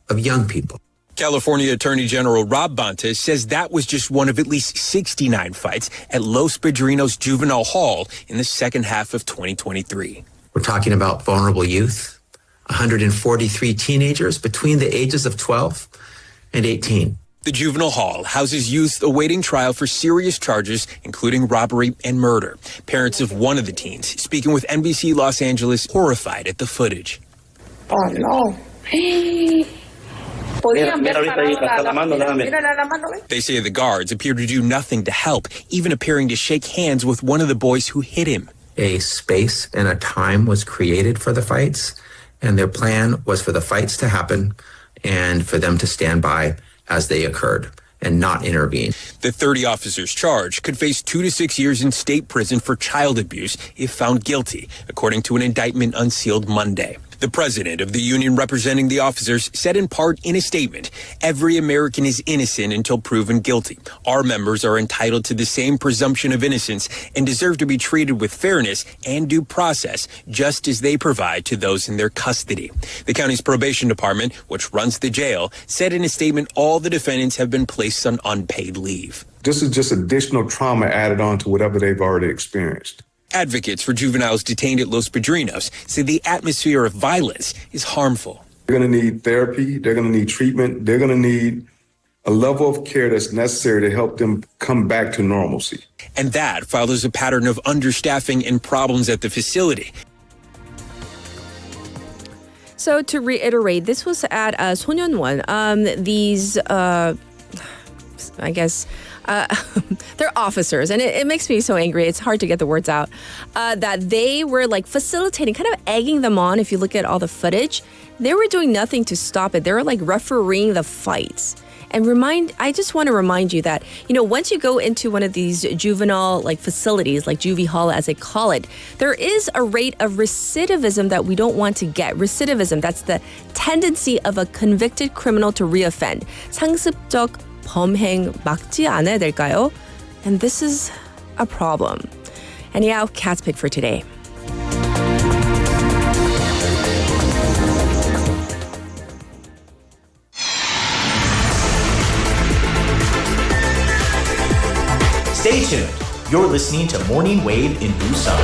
Speaker 9: of young people.
Speaker 8: California Attorney General Rob Bonta says that was just one of at least 69 fights at Los Padrinos Juvenile Hall in the second half of 2023.
Speaker 9: We're talking about vulnerable youth, 143 teenagers between the ages of 12 and 18.
Speaker 8: The juvenile hall houses youth awaiting trial for serious charges, including robbery and murder. Parents of one of the teens speaking with NBC Los Angeles, horrified at the footage.
Speaker 10: Oh, no.
Speaker 8: They say the guards appear to do nothing to help, even appearing to shake hands with one of the boys who hit him.
Speaker 9: A space and a time was created for the fights, and their plan was for the fights to happen and for them to stand by as they occurred and not intervene.
Speaker 8: The 30 officers charged could face 2 to 6 years in state prison for child abuse if found guilty, according to an indictment unsealed Monday. The president of the union representing the officers said in part in a statement, "Every American is innocent until proven guilty. Our members are entitled to the same presumption of innocence and deserve to be treated with fairness and due process, just as they provide to those in their custody." The county's probation department, which runs the jail, said in a statement all the defendants have been placed on unpaid leave.
Speaker 11: This is just additional trauma added on to whatever they've already experienced.
Speaker 8: Advocates for juveniles detained at Los Padrinos say the atmosphere of violence is harmful.
Speaker 11: They're going to need therapy. They're going to need treatment. They're going to need a level of care that's necessary to help them come back to normalcy.
Speaker 8: And that follows a pattern of understaffing and problems at the facility.
Speaker 2: So to reiterate, this was at 소년원. These, I guess, they're officers, and it makes me so angry. It's hard to get the words out. That they were like facilitating, kind of egging them on. If you look at all the footage, they were doing nothing to stop it. They were like refereeing the fights. And I just want to remind you that, once you go into one of these juvenile like facilities, like juvie hall as they call it, there is a rate of recidivism that we don't want to get. Recidivism, that's the tendency of a convicted criminal to reoffend. 상습적 범행 막지 않아야 될까요? And this is a problem. Anyhow, cat's pick for today.
Speaker 1: Stay tuned. You're listening to Morning Wave in Busan.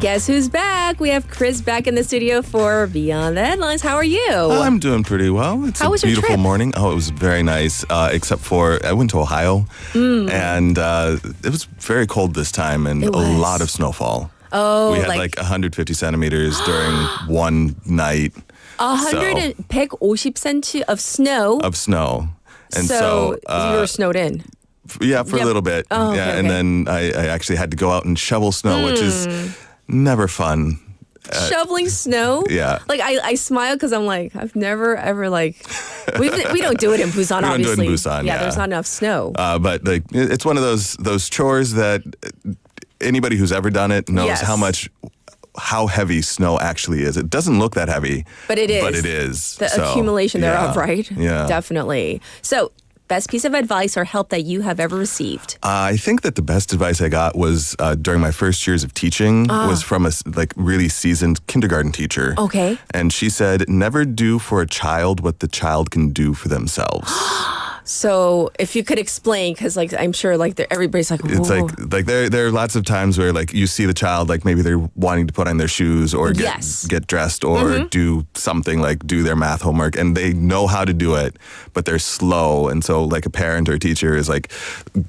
Speaker 2: Guess who's back? We have Chris back in the studio for Beyond the Headlines. How are you?
Speaker 12: I'm doing pretty well. It's
Speaker 2: How was
Speaker 12: a
Speaker 2: your
Speaker 12: beautiful
Speaker 2: trip?
Speaker 12: morning. Oh, it was very nice, except for I went to Ohio, and it was very cold this time and a lot of snowfall.
Speaker 2: Oh,
Speaker 12: we had like 150 centimeters during one night.
Speaker 2: 150cm of snow.
Speaker 12: And
Speaker 2: so you were snowed in.
Speaker 12: Yeah, for a little bit.
Speaker 2: Oh,
Speaker 12: yeah,
Speaker 2: okay,
Speaker 12: and then I actually had to go out and shovel snow, which is never fun.
Speaker 2: Shoveling snow?
Speaker 12: Yeah.
Speaker 2: Like I smile because I'm like, I've never ever like we don't do it in Busan.
Speaker 12: We don't do it
Speaker 2: obviously.
Speaker 12: in Busan, yeah.
Speaker 2: There's not enough snow.
Speaker 12: But like it's one of those chores that anybody who's ever done it knows how heavy snow actually is. It doesn't look that heavy,
Speaker 2: but it is.
Speaker 12: But it is.
Speaker 2: The accumulation thereof, right?
Speaker 12: Yeah.
Speaker 2: Definitely. So, best piece of advice or help that you have ever received?
Speaker 12: I think that the best advice I got was during my first years of teaching was from a really seasoned kindergarten teacher.
Speaker 2: Okay.
Speaker 12: And she said, never do for a child what the child can do for themselves.
Speaker 2: So if you could explain, because I'm sure everybody's like, whoa.
Speaker 12: It's like there are lots of times where you see the child maybe they're wanting to put on their shoes or get dressed or do something do their math homework, and they know how to do it, but they're slow. And so a parent or teacher is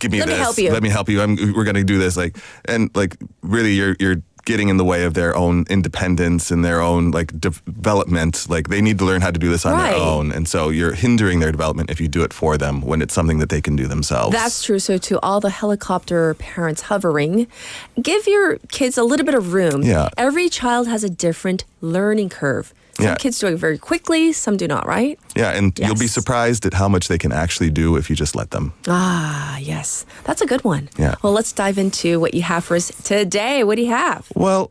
Speaker 12: give me this. Let me help you. We're going to do this. Really you're getting in the way of their own independence and their own development. They need to learn how to do this on their own. And so you're hindering their development if you do it for them when it's something that they can do themselves.
Speaker 2: That's true. So to all the helicopter parents hovering, give your kids a little bit of room.
Speaker 12: Yeah.
Speaker 2: Every child has a different learning curve. Some kids do it very quickly, some do not, right?
Speaker 12: Yeah, and you'll be
Speaker 2: Yes.
Speaker 12: surprised at how much they can actually do if you just let them.
Speaker 2: Ah, yes. That's a good one.
Speaker 12: Yeah.
Speaker 2: Well, let's dive into what you have for us today. What do you have?
Speaker 12: Well,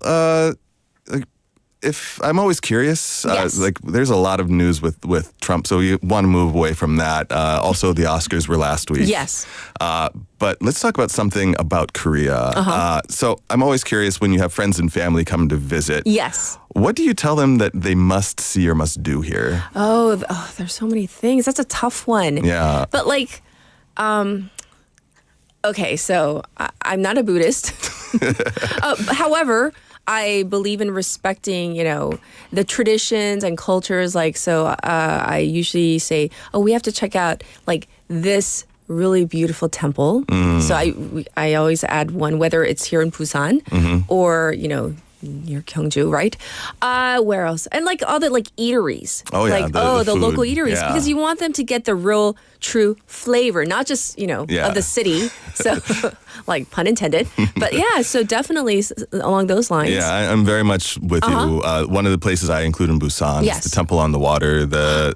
Speaker 12: if I'm always curious,
Speaker 2: Yes.
Speaker 12: there's a lot of news with Trump, so you want to move away from that. Also, the Oscars were last week.
Speaker 2: Yes.
Speaker 12: But let's talk about something about Korea. So I'm always curious when you have friends and family come to visit.
Speaker 2: Yes.
Speaker 12: What do you tell them that they must see or must do here?
Speaker 2: There's so many things. That's a tough one.
Speaker 12: Yeah.
Speaker 2: But okay, so I'm not a Buddhist. However, I believe in respecting, the traditions and cultures. I usually say, we have to check out this really beautiful temple. So I always add one, whether it's here in Busan or, near Gyeongju, right? Where else? And all the eateries.
Speaker 12: Oh, yeah, the
Speaker 2: the local
Speaker 12: food,
Speaker 2: eateries.
Speaker 12: yeah.
Speaker 2: Because you want them to get the real, true flavor, not just, of the city. So, pun intended. But yeah, so definitely along those lines.
Speaker 12: Yeah, I'm very much with you. One of the places I include in Busan
Speaker 2: Yes.
Speaker 12: is the Temple on the Water, the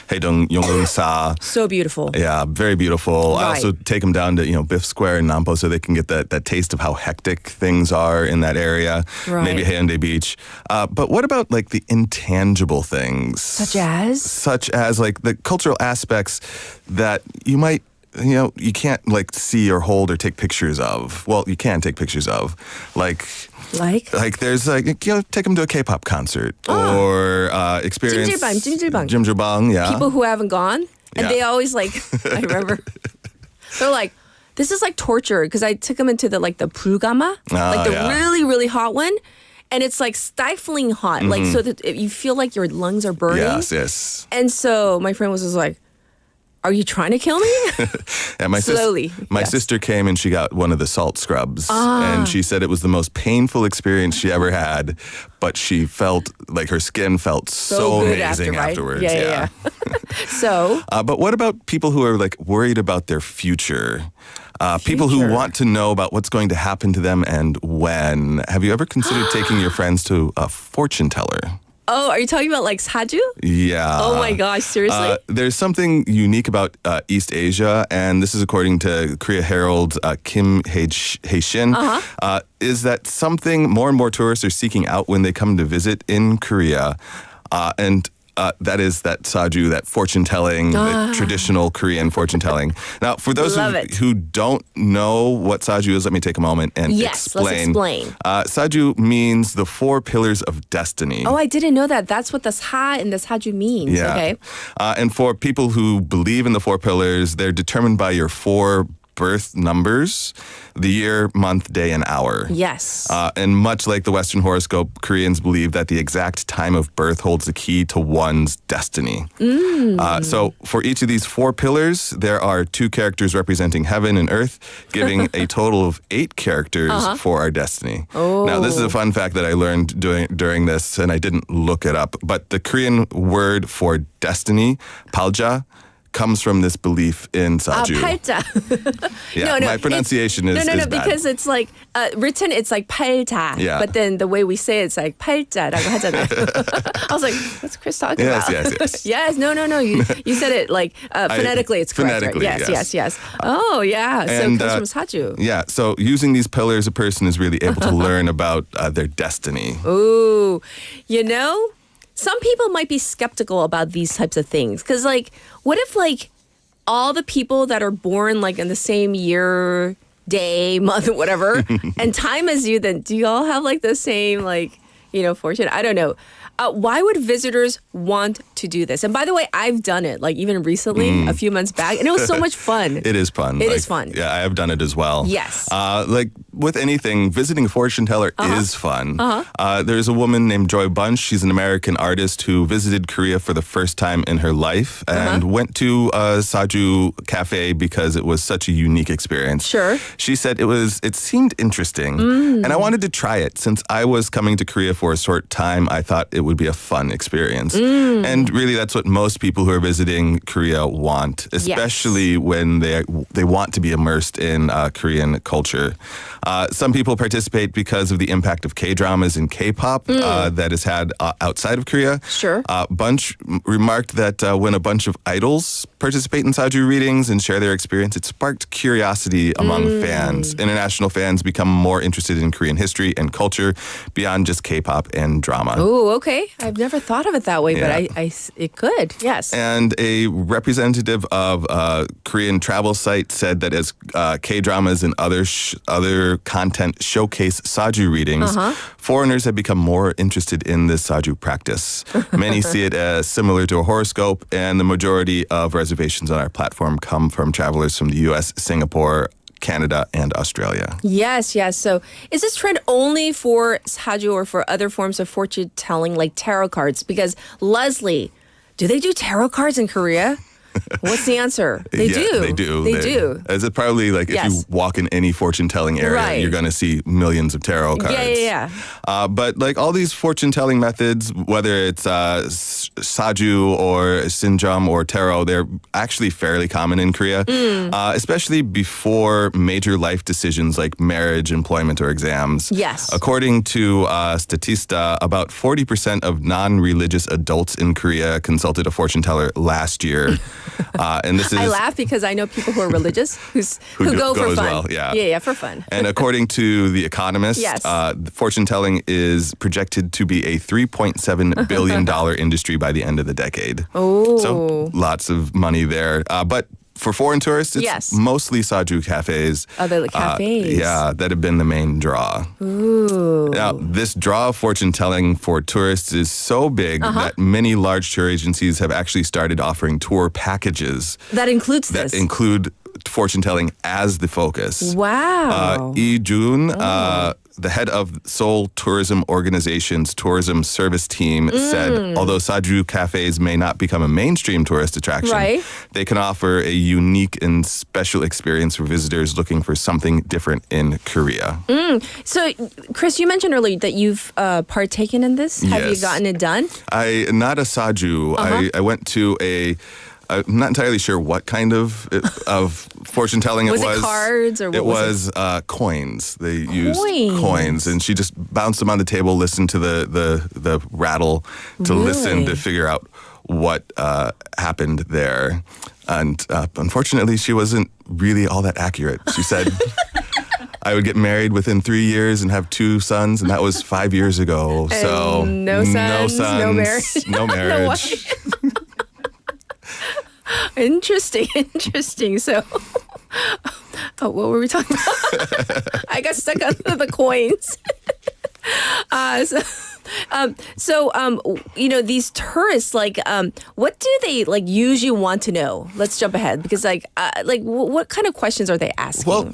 Speaker 12: Haedong Yongsa.
Speaker 2: So beautiful.
Speaker 12: Yeah, very beautiful. I
Speaker 2: Right.
Speaker 12: also take them down to Biff Square in Nampo so they can get that taste of how hectic things are in that area.
Speaker 2: Right.
Speaker 12: Maybe Haeundae Beach. But what about the intangible things?
Speaker 2: Such as?
Speaker 12: Such as the cultural aspects that you might you can't see or hold or take pictures of. Well, you can take pictures of. There's take them to a K-pop concert or experience
Speaker 2: 찜질방.
Speaker 12: yeah.
Speaker 2: People who haven't gone. And
Speaker 12: Yeah.
Speaker 2: they always I remember, they're like, this is torture, because I took them into the 불가마,
Speaker 12: yeah.
Speaker 2: really, really hot one. And it's stifling hot, so that you feel like your lungs are burning.
Speaker 12: Yes.
Speaker 2: And so my friend was just like, are you trying to kill me?
Speaker 12: And my
Speaker 2: Slowly,
Speaker 12: my
Speaker 2: yes.
Speaker 12: sister came and she got one of the salt scrubs, and she said it was the most painful experience she ever had. But she felt her skin felt so
Speaker 2: good
Speaker 12: amazing
Speaker 2: right?
Speaker 12: afterwards.
Speaker 2: Yeah. So,
Speaker 12: But what about people who are worried about their future? People who want to know about what's going to happen to them and when. Have you ever considered taking your friends to a fortune teller?
Speaker 2: oh, are you talking about Saju?
Speaker 12: Yeah.
Speaker 2: Oh my gosh, seriously?
Speaker 12: There's something unique about East Asia, and this is according to Korea Herald Kim Hae-shin, is that something more and more tourists are seeking out when they come to visit in Korea. That is that saju, that fortune telling, the traditional Korean fortune telling. Now, for those who don't know what saju is, let me take a moment and explain.
Speaker 2: Let's explain.
Speaker 12: Saju means the 4 pillars of destiny.
Speaker 2: Oh, I didn't know that. That's what the sa and the saju means.
Speaker 12: Yeah.
Speaker 2: Okay.
Speaker 12: And for people who believe in the 4 pillars, they're determined by your 4 birth numbers, the year, month, day, and hour.
Speaker 2: Yes.
Speaker 12: And much like the Western horoscope, Koreans believe that the exact time of birth holds the key to one's destiny. So for each of these 4 pillars, there are 2 characters representing heaven and earth, giving a total of 8 characters for our destiny. Now, this is a fun fact that I learned during this, and I didn't look it up, but the Korean word for destiny, palja, comes from this belief in saju.
Speaker 2: 팔자.
Speaker 12: Yeah,
Speaker 2: no,
Speaker 12: my pronunciation is
Speaker 2: No,
Speaker 12: bad.
Speaker 2: because it's written, it's 팔자.
Speaker 12: Yeah.
Speaker 2: But then the way we say it's 팔자라고 하잖아요. I was like, what's Chris talking about?
Speaker 12: Yes.
Speaker 2: Yes, no. You said it phonetically, it's correct.
Speaker 12: Phonetically,
Speaker 2: right? Yes. Oh, yeah. So
Speaker 12: And,
Speaker 2: it comes from saju.
Speaker 12: Yeah, so using these pillars, a person is really able to learn about their destiny.
Speaker 2: Ooh, some people might be skeptical about these types of things. Because, what if, all the people that are born, in the same year, day, month, whatever, and time as you, then do you all have, the same, fortune? I don't know. Why would visitors want to do this? And by the way, I've done it, even recently, a few months back, and it was so much fun.
Speaker 12: It is fun.
Speaker 2: It is fun.
Speaker 12: Yeah, I have done it as well.
Speaker 2: Yes.
Speaker 12: With anything, visiting a fortune teller is fun. There's a woman named Joy Bunch. She's an American artist who visited Korea for the first time in her life and went to a Saju cafe because it was such a unique experience.
Speaker 2: Sure.
Speaker 12: She said it seemed interesting, and I wanted to try it. Since I was coming to Korea for a short time, I thought it would be a fun experience. And really, that's what most people who are visiting Korea want, especially when they want to be immersed in Korean culture. Some people participate because of the impact of K-dramas and K-pop that is had outside of Korea.
Speaker 2: Sure.
Speaker 12: Bunch remarked that when a bunch of idols participate in Saju readings and share their experience, it sparked curiosity among fans. International fans become more interested in Korean history and culture beyond just K-pop and drama.
Speaker 2: Oh, okay. I've never thought of it that way, but it could. Yes.
Speaker 12: And a representative of Korean travel site said that as K-dramas and other content showcase Saju readings, foreigners have become more interested in this Saju practice. Many see it as similar to a horoscope, and the majority of reservations on our platform come from travelers from the U.S., Singapore, Canada, and Australia.
Speaker 2: Yes. So is this trend only for Saju or for other forms of fortune telling like tarot cards? Because Leslie, do they do tarot cards in Korea? What's the answer? They do.
Speaker 12: They do.
Speaker 2: They do.
Speaker 12: Is it probably like if you walk in any fortune-telling area, you're going to see millions of tarot cards.
Speaker 2: Yeah.
Speaker 12: But like all these fortune-telling methods, whether it's Saju or Sinjam or tarot, they're actually fairly common in Korea, especially before major life decisions like marriage, employment, or exams.
Speaker 2: Yes.
Speaker 12: According to Statista, about 40% of non-religious adults in Korea consulted a fortune teller last year. And this is
Speaker 2: I laugh because I know people who are religious who go for
Speaker 12: as
Speaker 2: fun.
Speaker 12: well, yeah.
Speaker 2: Yeah, for fun.
Speaker 12: And according to The Economist,
Speaker 2: Yes.
Speaker 12: fortune telling is projected to be a $3.7 billion industry by the end of the decade.
Speaker 2: Oh.
Speaker 12: So lots of money there. But for foreign tourists, it's mostly Saju cafes.
Speaker 2: Oh, they're like cafes.
Speaker 12: That have been the main draw.
Speaker 2: Ooh.
Speaker 12: Now, this draw of fortune telling for tourists is so big that many large tour agencies have actually started offering tour packages
Speaker 2: That includes this.
Speaker 12: that include fortune telling as the focus.
Speaker 2: Wow.
Speaker 12: Lee Jun, the head of Seoul Tourism Organization's tourism service team, said although Saju cafes may not become a mainstream tourist attraction, they can offer a unique and special experience for visitors looking for something different in Korea.
Speaker 2: So, Chris, you mentioned earlier that you've partaken in this. Have you
Speaker 12: Yes.
Speaker 2: gotten it done?
Speaker 12: Not a Saju. I went to I'm not entirely sure what kind of fortune telling it was.
Speaker 2: Was it cards or what
Speaker 12: it
Speaker 2: was
Speaker 12: was coins. They used coins, and she just bounced them on the table, listened to the rattle to listen to figure out what happened there. And unfortunately, she wasn't really all that accurate. She said I would get married within 3 years and have 2 sons, and that was 5 years ago. So
Speaker 2: no sons, no marriage.
Speaker 12: No marriage.
Speaker 2: Interesting. So, what were we talking about? I got stuck on the coins. These tourists, what do they
Speaker 12: usually want to know?
Speaker 2: Let's jump ahead because, what kind of questions are they asking?
Speaker 12: Well,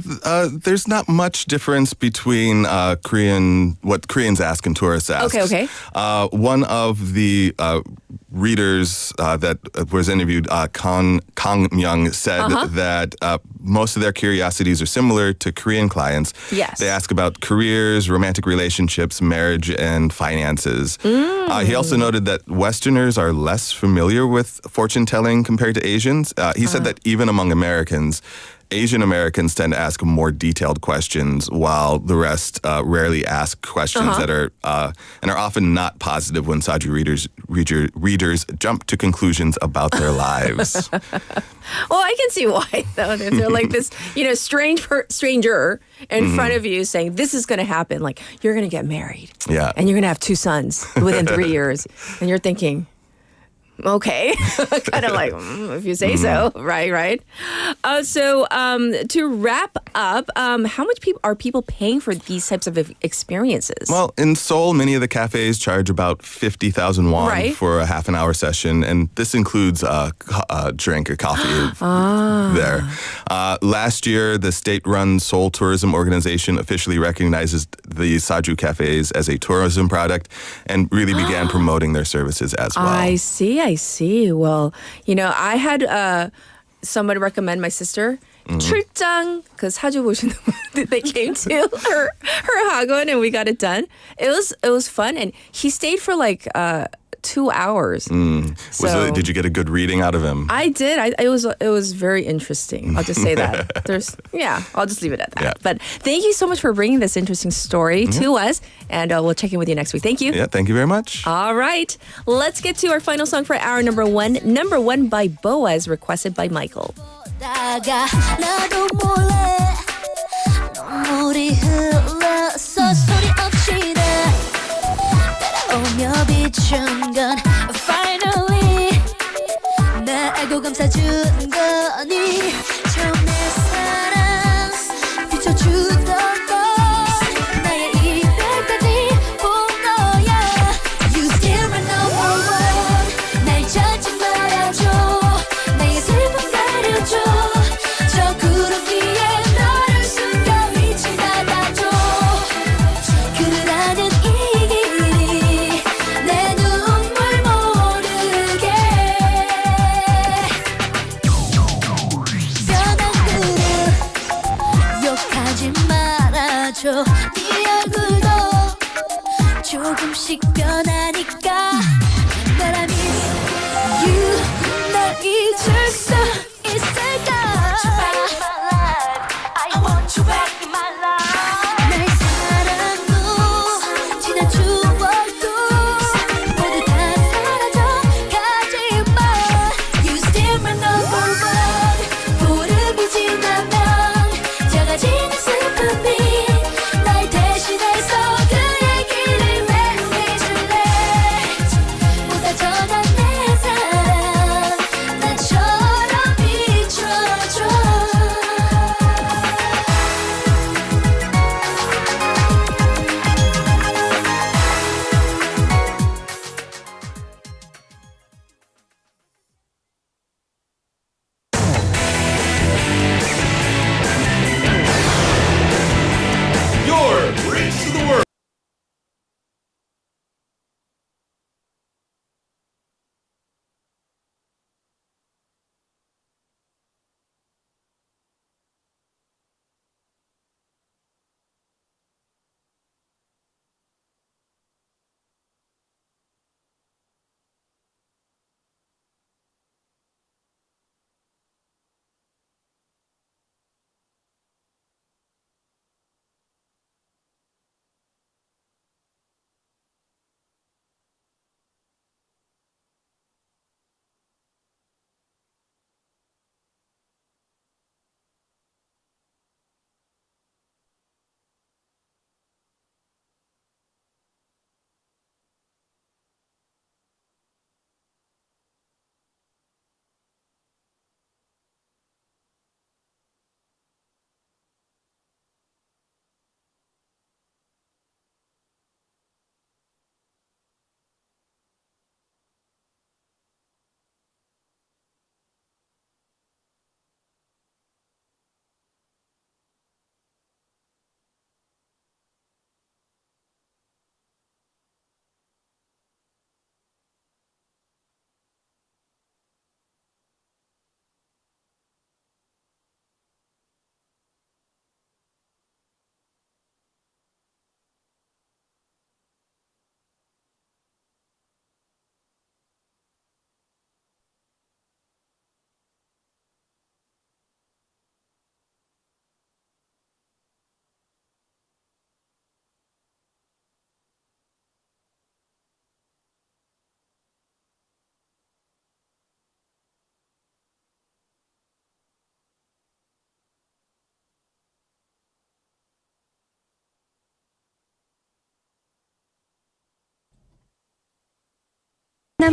Speaker 12: there's not much difference between what Koreans ask and tourists ask.
Speaker 2: Okay.
Speaker 12: One of the readers that was interviewed, Kang Myung, said that most of their curiosities are similar to Korean clients.
Speaker 2: Yes.
Speaker 12: They ask about careers, romantic relationships, marriage, and finances. He also noted that Westerners are less familiar with fortune telling compared to Asians. He said that even among Americans, Asian Americans tend to ask more detailed questions, while the rest rarely ask questions that are and are often not positive when Saju readers jump to conclusions about their lives.
Speaker 2: Well, I can see why, though. If they're like this, stranger in front of you saying, this is going to happen. Like, you're going to get married.
Speaker 12: Yeah.
Speaker 2: And you're going to have 2 sons within 3 years. And you're thinking, okay, kind of like, if you say so, right? So to wrap up, how much are people paying for these types of experiences?
Speaker 12: Well, in Seoul, many of the cafes charge about 50,000 won for a half an hour session, and this includes a drink or coffee there. Last year, the state-run Seoul Tourism Organization officially recognizes the Saju cafes as a tourism product and really began promoting their services as well.
Speaker 2: I see. Well, I had somebody recommend my sister 출장, because 사주 보시는 분들, they came to her 학원 and we got it done. It was fun, and he stayed for 2 hours.
Speaker 12: Did you get a good reading out of him?
Speaker 2: I did. It was very interesting. I'll just say that. I'll just leave it at that.
Speaker 12: Yeah.
Speaker 2: But thank you so much for bringing this interesting story to us, and we'll check in with you next week. Thank you.
Speaker 12: Yeah, thank you very much.
Speaker 2: All right, let's get to our final song for hour number one. Number one by Boaz, requested by Michael.
Speaker 10: 눈물이 흘러서 소리 없이 따라오며 비춘 건 finally 날 알고 감싸준 거니 처음 내 사랑 비춰주던 건 나의 이별까지 본 거야 You still my number one 날 찾지 말아줘 나의 슬픔 가려줘 저 구름 위에 너를 숨겨 위치 닫아줘 그러라는 이 길이 내 눈물 모르게 변한 그릇 욕하지 말아줘 네 얼굴도 조금씩 변하니까 But I miss you 날 잊을 수 있을까 날 사랑도 지난 추억도 모두 다 사라져 가지마 You still my number one 보름이 지나면 작아지는 슬픔이 날 대신해서 그 얘기를 매일해줄래 보다 전한 내 사랑 나처럼 비춰줘
Speaker 1: Your bridge to the world.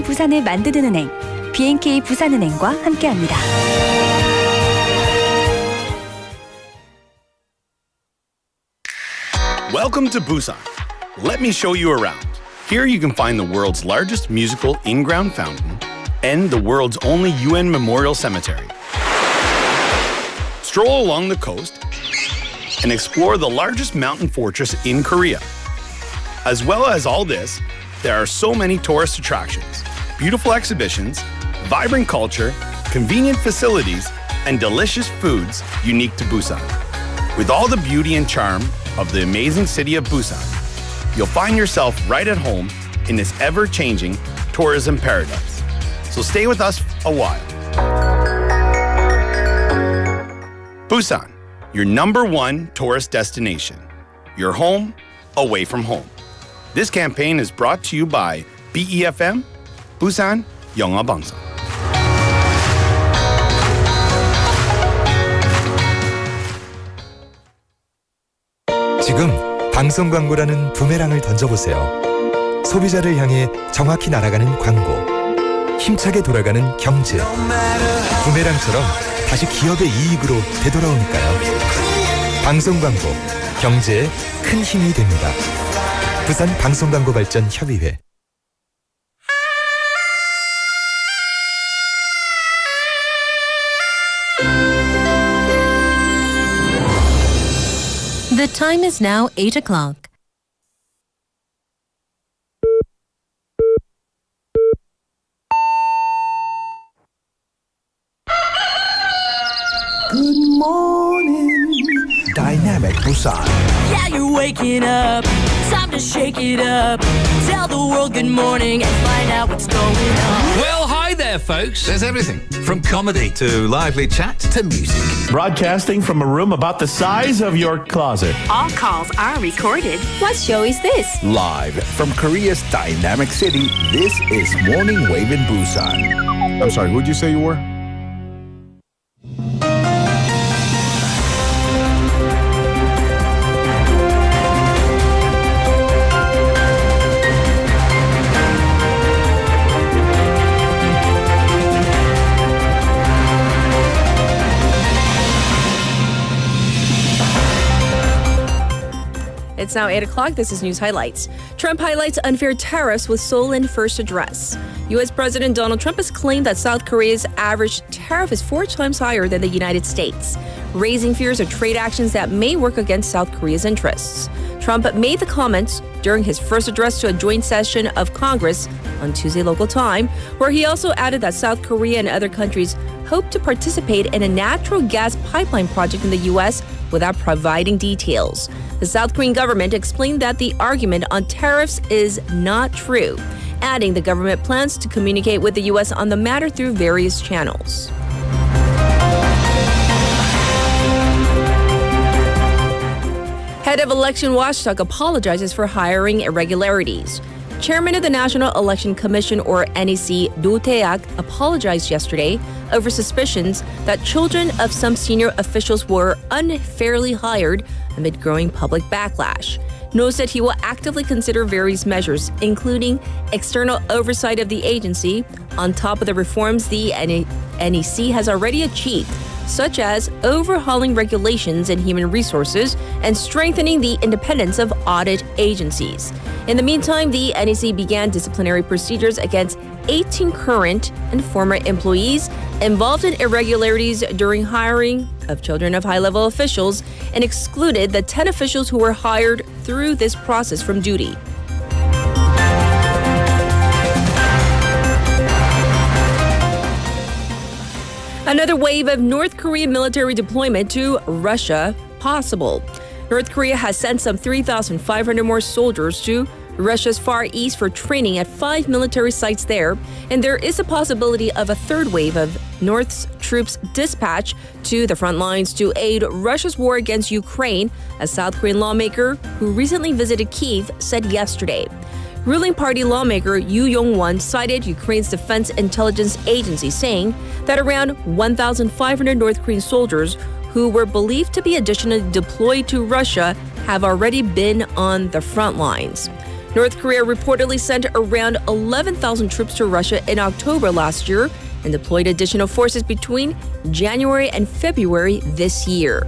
Speaker 13: 부산을 만드는 은행, BNK 부산은행과 함께합니다.
Speaker 14: Welcome to Busan. Let me show you around. Here you can find the world's largest musical in-ground fountain and the world's only UN memorial cemetery. Stroll along the coast and explore the largest mountain fortress in Korea. As well as all this, there are so many tourist attractions, beautiful exhibitions, vibrant culture, convenient facilities, and delicious foods unique to Busan. With all the beauty and charm of the amazing city of Busan, you'll find yourself right at home in this ever-changing tourism paradise. So stay with us a while. Busan, your #1 tourist destination. Your home, away from home. This campaign is brought to you by BEFM, 부산영어방송.
Speaker 15: 지금 방송 광고라는 부메랑을 던져보세요. 소비자를 향해 정확히 날아가는 광고. 힘차게 돌아가는 경제. 부메랑처럼 다시 기업의 이익으로 되돌아오니까요. 방송 광고, 경제에 큰 힘이 됩니다. 부산 방송광고발전협의회.
Speaker 16: The time is now 8 o'clock.
Speaker 17: Good morning, Dynamic Busan.
Speaker 10: Yeah, you're waking up. Time to shake it up. Tell the world good morning and find out what's going on.
Speaker 18: Well, hi there, folks. There's everything from comedy to lively chat to music.
Speaker 1: Broadcasting from a room about the size of your closet.
Speaker 13: All calls are recorded. What show is this?
Speaker 17: Live from Korea's dynamic city, this is Morning Wave in Busan.
Speaker 11: I'm sorry, who'd you say you were?
Speaker 2: It's now 8 o'clock. This is News Highlights. Trump highlights unfair tariffs with Seoul in first address. U.S. President Donald Trump has claimed that South Korea's average tariff is 4 times higher than the United States, raising fears of trade actions that may work against South Korea's interests. Trump made the comments during his first address to a joint session of Congress on Tuesday local time, where he also added that South Korea and other countries hope to participate in a natural gas pipeline project in the U.S. without providing details. The South Korean government explained that the argument on tariffs is not true, adding the government plans to communicate with the U.S. on the matter through various channels. Head of election watchdog apologizes for hiring irregularities. Chairman of the National Election Commission, or NEC, Do Tae-ak, apologized yesterday over suspicions that children of some senior officials were unfairly hired amid growing public backlash. No said he will actively consider various measures, including external oversight of the agency, on top of the reforms the NEC has already achieved, such as overhauling regulations in human resources and strengthening the independence of audit agencies. In the meantime, the NEC began disciplinary procedures against 18 current and former employees involved in irregularities during hiring of children of high-level officials and excluded the 10 officials who were hired through this process from duty. Another wave of North Korean military deployment to Russia possible. North Korea has sent some 3,500 more soldiers to Russia's Far East for training at 5 military sites there, and there is a possibility of a third wave of North's troops dispatch to the front lines to aid Russia's war against Ukraine, a South Korean lawmaker who recently visited Kyiv said yesterday. Ruling party lawmaker Yoo Yong-won cited Ukraine's Defense Intelligence Agency, saying that around 1,500 North Korean soldiers who were believed to be additionally deployed to Russia have already been on the front lines. North Korea reportedly sent around 11,000 troops to Russia in October last year and deployed additional forces between January and February this year.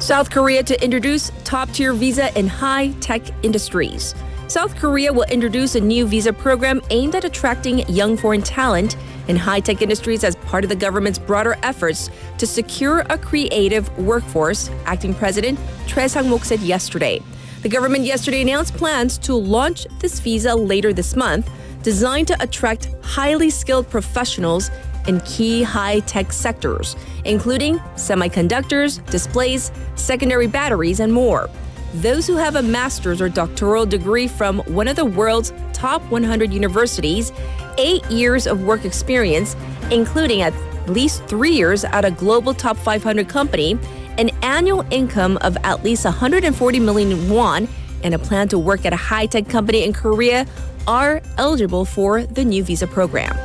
Speaker 2: South Korea to introduce top-tier visa in high-tech industries. South Korea will introduce a new visa program aimed at attracting young foreign talent in high-tech industries as part of the government's broader efforts to secure a creative workforce, Acting President Choi Sang-mok said yesterday. The government yesterday announced plans to launch this visa later this month. designed to attract highly skilled professionals in key high-tech sectors, including semiconductors, displays, secondary batteries, and more. Those who have a master's or doctoral degree from one of the world's top 100 universities, 8 years of work experience, including at least 3 years at a global top 500 company, an annual income of at least 140 million won, and a plan to work at a high-tech company in Korea are eligible for the new visa program.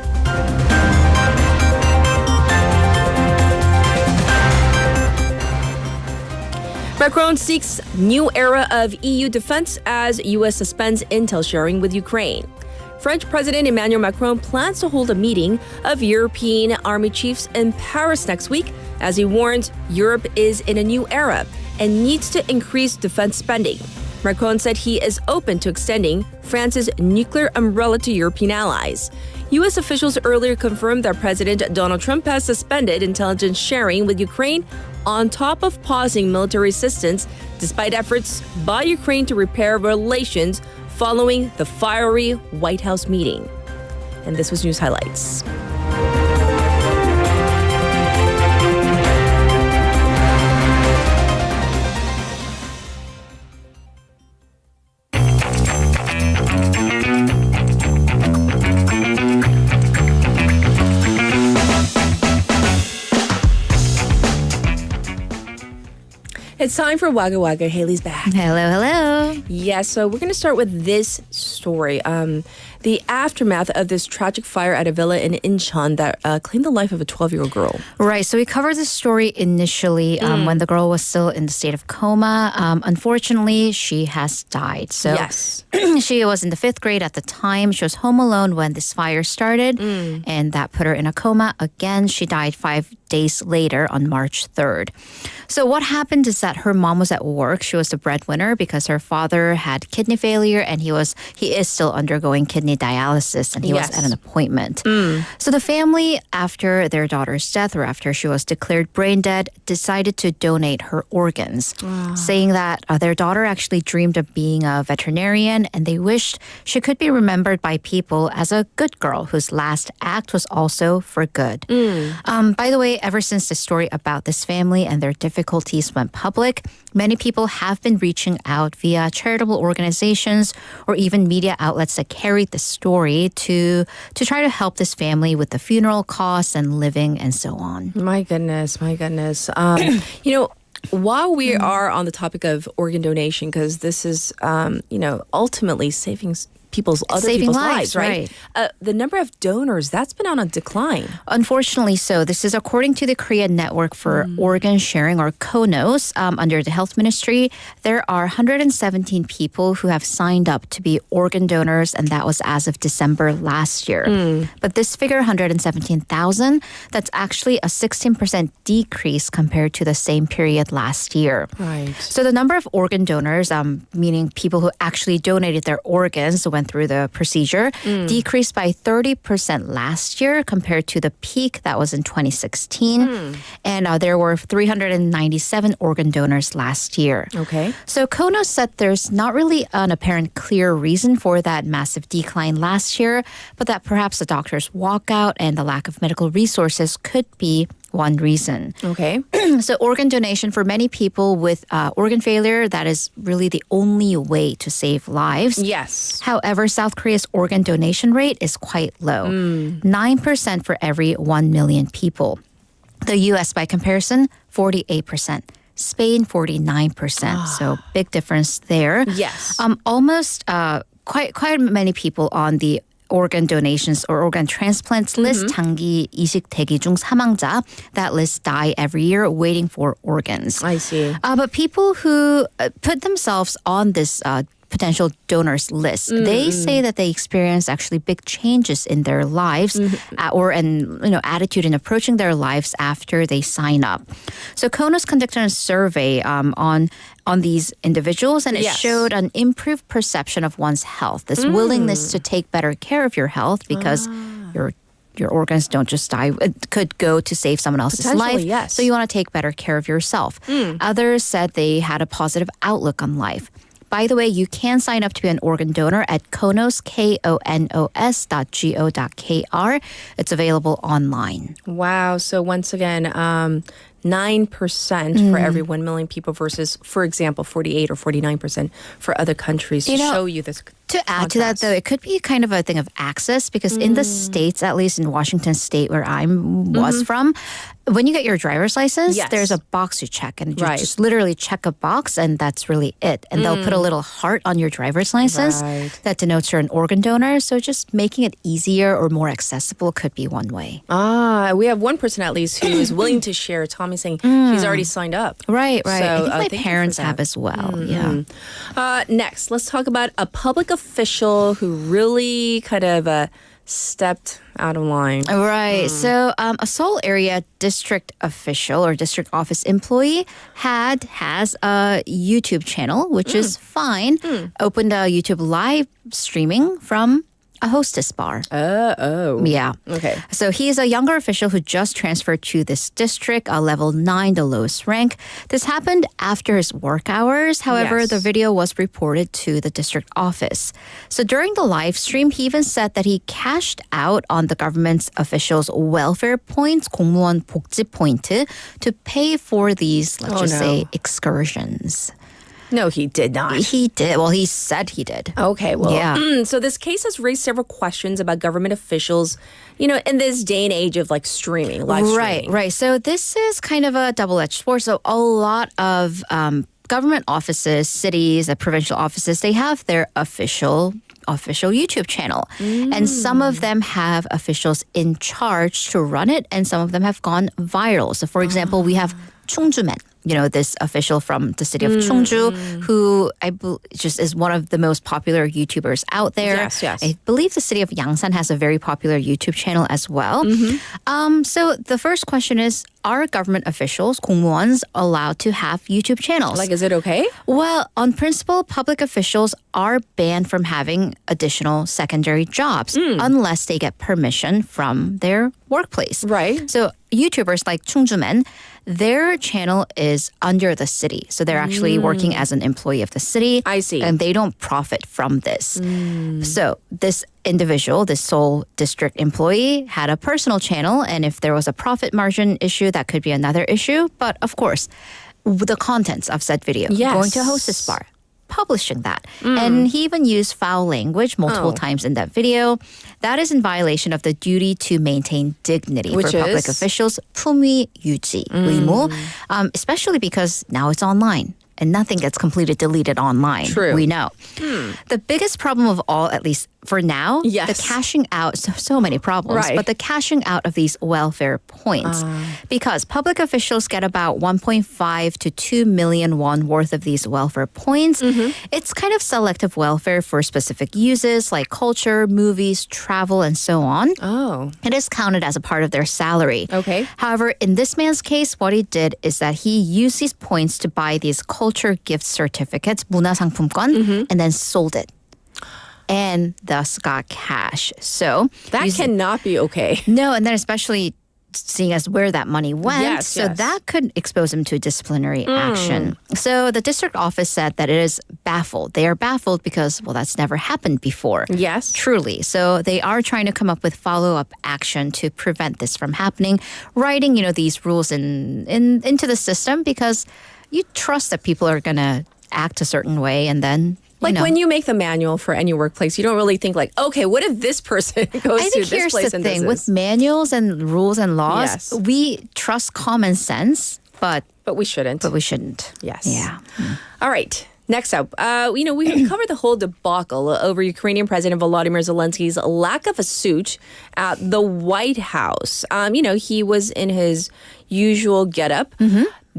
Speaker 2: Macron seeks new era of EU defense as U.S. suspends intel sharing with Ukraine. French President Emmanuel Macron plans to hold a meeting of European army chiefs in Paris next week as he warns Europe is in a new era and needs to increase defense spending. Macron said he is open to extending France's nuclear umbrella to European allies. U.S. officials earlier confirmed that President Donald Trump has suspended intelligence sharing with Ukraine on top of pausing military assistance despite efforts by Ukraine to repair relations following the fiery White House meeting. And this was News Highlights. It's time for Wagga Wagga. Haley's back.
Speaker 5: Hello, hello.
Speaker 2: Yes, so we're going to start with this story. The aftermath of this tragic fire at a villa in Incheon that claimed the life of a 12-year-old girl.
Speaker 5: Right, so we covered this story initially when the girl was still in the state of coma. Unfortunately, she has died. So
Speaker 2: yes.
Speaker 5: She was in the 5th grade at the time. She was home alone when this fire started, and that put her in a coma. Again, she died 5 days later on March 3rd. So what happened is that her mom was at work. She was the breadwinner because her father had kidney failure and he is still undergoing kidney dialysis and he was at an appointment. So the family, after their daughter's death or after she was declared brain dead, decided to donate her organs, saying that their daughter actually dreamed of being a veterinarian and they wished she could be remembered by people as a good girl whose last act was also for good. By the way, ever since the story about this family and their difficulties went public, many people have been reaching out via charitable organizations or even media outlets that carried the story to try to help this family with the funeral costs and living and so on.
Speaker 2: My goodness. You know, while we are on the topic of organ donation, because this is, ultimately saving people's lives, right? The number of donors, that's been on a decline.
Speaker 5: Unfortunately so. This is according to the Korean Network for Organ Sharing, or KONOS, under the Health Ministry. There are 117 people who have signed up to be organ donors, and that was as of December last year. But this figure, 117,000, that's actually a 16% decrease compared to the same period last year.
Speaker 2: Right.
Speaker 5: So the number of organ donors, meaning people who actually donated their organs, went through the procedure, decreased by 30% last year compared to the peak that was in 2016. And there were 397 organ donors last year.
Speaker 2: Okay.
Speaker 5: So KONOS said there's not really an apparent clear reason for that massive decline last year, but that perhaps the doctor's walkout and the lack of medical resources could be one reason.
Speaker 2: Okay.
Speaker 5: So organ donation for many people with organ failure, that is really the only way to save lives.
Speaker 2: Yes.
Speaker 5: However, South Korea's organ donation rate is quite low, 9% for every 1 million people. The U.S., by comparison, 48%. Spain, 49%. So big difference there.
Speaker 2: Yes.
Speaker 5: Almost quite many people on the organ donations or organ transplants list 장기이식 대기 중 사망자. That list die every year waiting for organs.
Speaker 2: I see.
Speaker 5: But people who put themselves on this potential donors list, they say that they experience actually big changes in their lives attitude in approaching their lives after they sign up. So KONOS conducted a survey on these individuals, and it showed an improved perception of one's health, this willingness to take better care of your health because your organs don't just die. It could go to save someone else's life.
Speaker 2: Yes.
Speaker 5: So you want to take better care of yourself. Others said they had a positive outlook on life. By the way, you can sign up to be an organ donor at konos, konos.go.kr. It's available online.
Speaker 2: Wow. So once again, 9% for every 1 million people versus, for example, 48 or 49% for other countries to show you this.
Speaker 5: To add to that, though, it could be kind of a thing of access because in the States, at least in Washington State where I was from, when you get your driver's license, there's a box you check and you just literally check a box and that's really it. And they'll put a little heart on your driver's license that denotes you're an organ donor. So just making it easier or more accessible could be one way.
Speaker 2: We have one person at least who is willing to share. Tommy's saying he's already signed up.
Speaker 5: Right.
Speaker 2: So,
Speaker 5: I think my parents have as well. Yeah.
Speaker 2: Next, let's talk about a public official who really kind of stepped out of line.
Speaker 5: Right. So a Seoul area district official or district office employee has a YouTube channel, which is fine. Opened a YouTube live streaming from a hostess bar. Yeah.
Speaker 2: Okay.
Speaker 5: So he is a younger official who just transferred to this district, level 9, the lowest rank. This happened after his work hours. However, the video was reported to the district office. So during the live stream, he even said that he cashed out on the government's officials' welfare points, 공무원 복지 포인트, to pay for these, let's say, excursions.
Speaker 2: No, he did not.
Speaker 5: He did. Well, he said he did.
Speaker 2: Okay, well, so this case has raised several questions about government officials, in this day and age of streaming, live streaming.
Speaker 5: Right. So this is kind of a double-edged sword. So a lot of government offices, cities, provincial offices, they have their official YouTube channel. And some of them have officials in charge to run it, and some of them have gone viral. So for example, we have 충주맨, this official from the city of Cheongju, who just is one of the most popular YouTubers out there.
Speaker 2: Yes.
Speaker 5: I believe the city of Yangsan has a very popular YouTube channel as well. So the first question is, are government officials, 공무원s, allowed to have YouTube channels?
Speaker 2: Is it okay?
Speaker 5: Well, on principle, public officials are banned from having additional secondary jobs unless they get permission from their workplace.
Speaker 2: Right.
Speaker 5: So YouTubers like 충주맨, their channel is under the city. So they're actually working as an employee of the city.
Speaker 2: I see.
Speaker 5: And they don't profit from this. So this individual, this Seoul district employee, had a personal channel. And if there was a profit margin issue, that could be another issue. But of course, the contents of said video, going to a hostess bar, publishing that. And he even used foul language multiple times in that video. That is in violation of the duty to maintain dignity
Speaker 2: Which
Speaker 5: for public
Speaker 2: is?
Speaker 5: officials, 품위 유지, 의무, especially because now it's online. And nothing gets completely deleted online.
Speaker 2: True.
Speaker 5: We know. The biggest problem of all, at least for now, the cashing out, so many problems, but the cashing out of these welfare points. Because public officials get about 1.5 to 2 million won worth of these welfare points. It's kind of selective welfare for specific uses like culture, movies, travel, and so on. It is counted as a part of their salary.
Speaker 2: Okay.
Speaker 5: However, in this man's case, what he did is that he used these points to buy these culture gift certificates, 문화상품권, and then sold it. And thus got cash. So
Speaker 2: that cannot be okay.
Speaker 5: No, and then especially seeing as where that money went. So that could expose him to disciplinary action. So the district office said that it is baffled. They are baffled because, that's never happened before.
Speaker 2: Yes.
Speaker 5: Truly. So they are trying to come up with follow-up action to prevent this from happening. Writing, these rules into the system because you trust that people are going to act a certain way and then
Speaker 2: when you make the manual for any workplace, you don't really think okay, what if this person goes to this place and does
Speaker 5: thing.
Speaker 2: this?
Speaker 5: With manuals and rules and laws, we trust common sense, but
Speaker 2: we shouldn't.
Speaker 5: Yes.
Speaker 2: Yeah. All right. Next up, we covered the whole debacle over Ukrainian President Volodymyr Zelensky's lack of a suit at the White House. He was in his usual getup.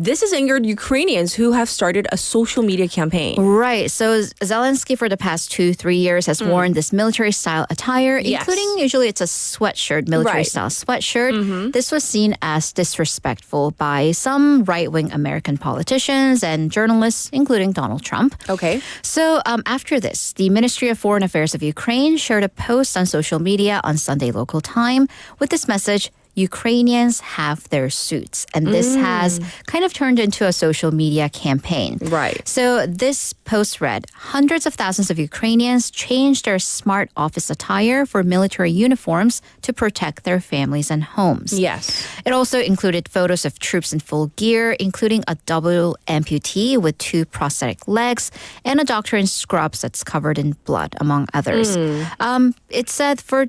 Speaker 2: This has angered Ukrainians who have started a social media campaign.
Speaker 5: Right. So Zelensky for the past 2-3 years has worn this military-style attire, including usually it's a sweatshirt, military-style sweatshirt. This was seen as disrespectful by some right-wing American politicians and journalists, including Donald Trump.
Speaker 2: Okay.
Speaker 5: So after this, the Ministry of Foreign Affairs of Ukraine shared a post on social media on Sunday local time with this message: Ukrainians have their suits. And this has kind of turned into a social media campaign.
Speaker 2: Right.
Speaker 5: So this post read, hundreds of thousands of Ukrainians changed their smart office attire for military uniforms to protect their families and homes.
Speaker 2: Yes.
Speaker 5: It also included photos of troops in full gear, including a double amputee with 2 prosthetic legs and a doctor in scrubs that's covered in blood, among others. It said for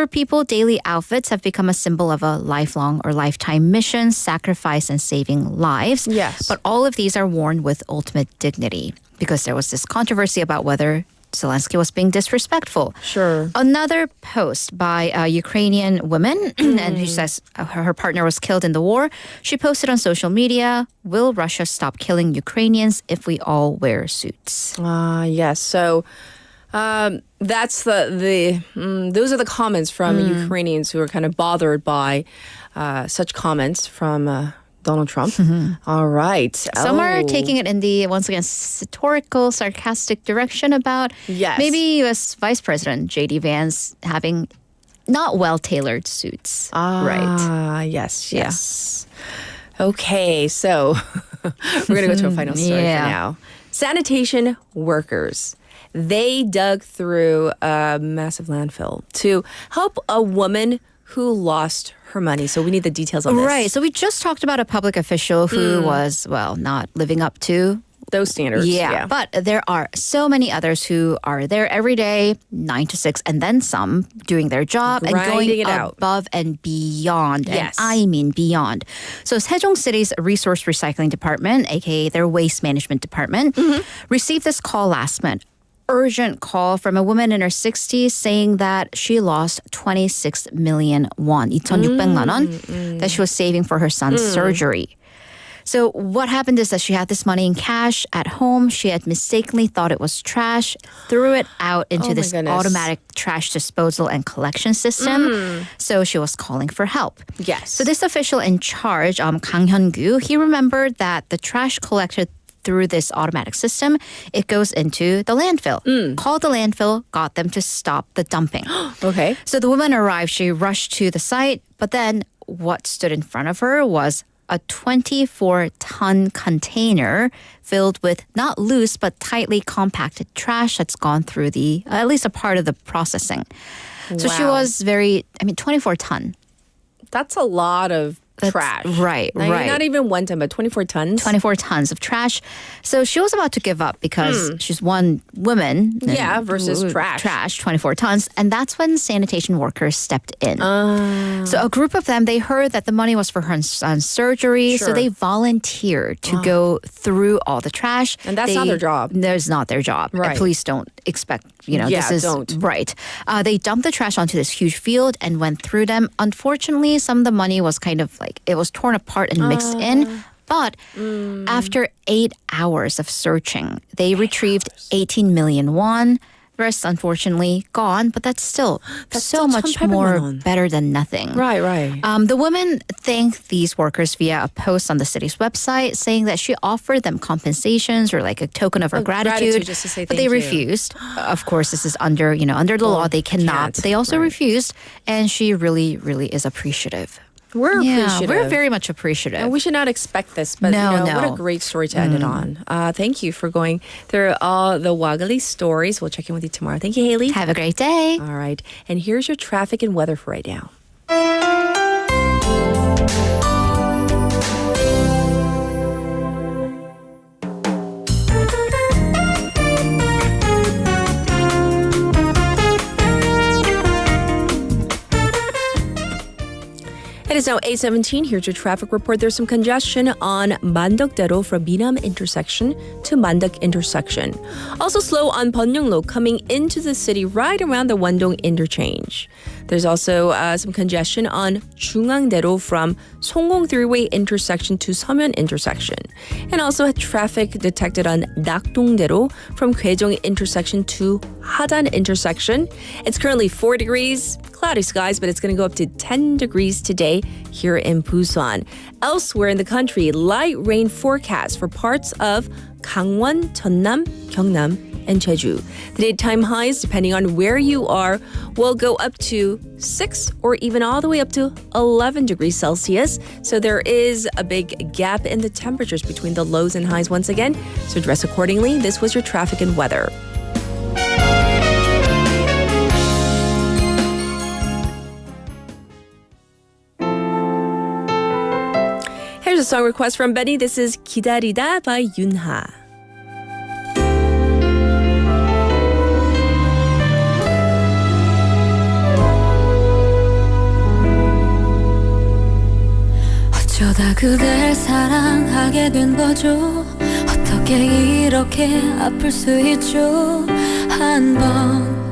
Speaker 5: people, daily outfits have become a symbol of a lifelong or lifetime mission, sacrifice, and saving lives.
Speaker 2: Yes.
Speaker 5: But all of these are worn with ultimate dignity because there was this controversy about whether Zelensky was being disrespectful.
Speaker 2: Sure.
Speaker 5: Another post by a Ukrainian woman, and she says her partner was killed in the war. She posted on social media, "Will Russia stop killing Ukrainians if we all wear suits?"
Speaker 2: Yes. So that's those are the comments from Ukrainians who are kind of bothered by such comments from Donald Trump. All right.
Speaker 5: Some are taking it in the, once again, satirical, sarcastic direction about maybe U.S. Vice President J.D. Vance having not well-tailored suits. Right.
Speaker 2: Yes. Okay, so we're going to go to a final story for now. Sanitation workers. They dug through a massive landfill to help a woman who lost her money. So we need the details on this.
Speaker 5: Right. So we just talked about a public official who was, well, not living up to
Speaker 2: those standards.
Speaker 5: Yeah. But there are so many others who are there every day, 9 to 6, and then some, doing their job and going above and beyond.
Speaker 2: Yes.
Speaker 5: And I mean beyond. So Sejong City's Resource Recycling Department, aka their Waste Management Department, received this call last month. Urgent call from a woman in her 60s saying that she lost 26 million won, 2,600만 won, that she was saving for her son's surgery. So what happened is that she had this money in cash at home. She had mistakenly thought it was trash, threw it out into this automatic trash disposal and collection system. So she was calling for help.
Speaker 2: Yes.
Speaker 5: So this official in charge, Kang Hyun-gu, he remembered that the trash collected through this automatic system, it goes into the landfill. Called the landfill, got them to stop the dumping.
Speaker 2: Okay.
Speaker 5: So the woman arrived, she rushed to the site, but then what stood in front of her was a 24-ton container filled with not loose but tightly compacted trash that's gone through at least a part of the processing. So she was 24 ton.
Speaker 2: That's a lot of trash.
Speaker 5: Right.
Speaker 2: Not even 1 ton, but 24 tons.
Speaker 5: 24 tons of trash. So she was about to give up because she's one woman.
Speaker 2: Versus trash.
Speaker 5: Trash, 24 tons. And that's when sanitation workers stepped in. So a group of them, they heard that the money was for her son's surgery.
Speaker 2: Sure.
Speaker 5: So they volunteered to go through all the trash.
Speaker 2: And that's not their job.
Speaker 5: That's not their job.
Speaker 2: Right.
Speaker 5: And police don't expect, this is...
Speaker 2: don't.
Speaker 5: Right. They dumped the trash onto this huge field and went through them. Unfortunately, some of the money was kind of it was torn apart and mixed in. But after 8 hours of searching, they retrieved 18 million won. Rest, unfortunately, gone. But that's so much more better than nothing.
Speaker 2: Right.
Speaker 5: The woman thanked these workers via a post on the city's website saying that she offered them compensations or like a token of her gratitude.
Speaker 2: Just to say
Speaker 5: but they refused. Of course, this is under the law. They cannot. But they also refused. And she really, really is appreciative.
Speaker 2: We're appreciative.
Speaker 5: We're very much appreciative.
Speaker 2: And we should not expect this, but what a great story to end it on. Thank you for going through all the Waggly stories. We'll check in with you tomorrow. Thank you, Haley.
Speaker 5: Have a great day.
Speaker 2: All right. And here's your traffic and weather for right now. It is now 8:17. Here's your traffic report. There's some congestion on Mandok-daero from Minam intersection to Mandok intersection. Also slow on Byeonglo coming into the city right around the Wondong interchange. There's also some congestion on Jungangdaero from Songgong three-way intersection to Seomyeon intersection. And also traffic detected on Nakdongdaero from Gwaejong intersection to Hadan intersection. It's currently 4 degrees, cloudy skies, but it's going to go up to 10 degrees today here in Busan. Elsewhere in the country, light rain forecast for parts of Gangwon, Jeonnam, Gyeongnam, and Jeju. The daytime highs, depending on where you are, will go up to 6 or even all the way up to 11 degrees Celsius. So there is a big gap in the temperatures between the lows and highs once again. So dress accordingly. This was your traffic and weather. Here's a song request from Benny. This is 기다리다 by Yunha.
Speaker 10: 어쩌다 그댈 사랑하게 된 거죠. 어떻게 이렇게 아플 수 있죠. 한 번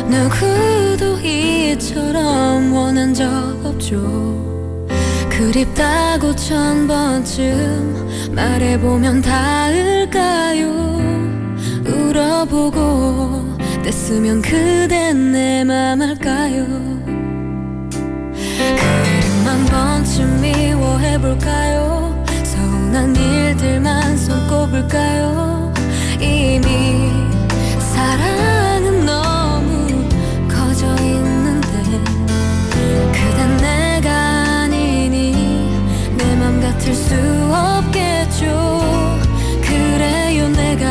Speaker 10: 누구도 이처럼 원한 적 없죠. 그립다고 1000번쯤 말해보면 닿을까요. 울어보고 뗐으면 그댄 내 맘 알까요. 그림 한 번쯤 미워해볼까요. 서운한 일들만 손꼽을까요. 이미 사랑은 너무 커져 있는데 그댄 내가 아니니 내 맘 같을 수 없겠죠. 그래요 내가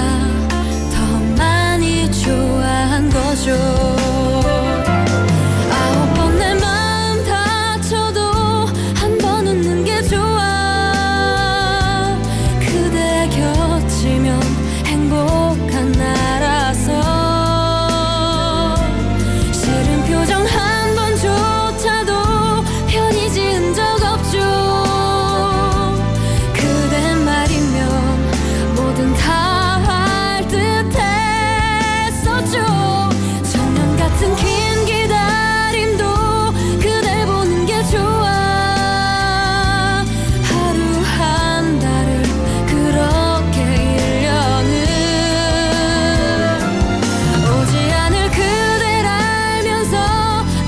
Speaker 10: 더 많이 좋아한 거죠. 아홉 번 내 마음 다쳐도 한 번 웃는 게 좋아. 그대 곁이면 행복한 나라서 싫은 표정 한 번조차도 편히 지은 적 없죠. 그대 말이면 뭐든 다 할 듯했었죠. 천년 같은 긴 기다림도 그댈 보는 게 좋아. 하루 한 달을 그렇게 1년을 오지 않을 그댈 알면서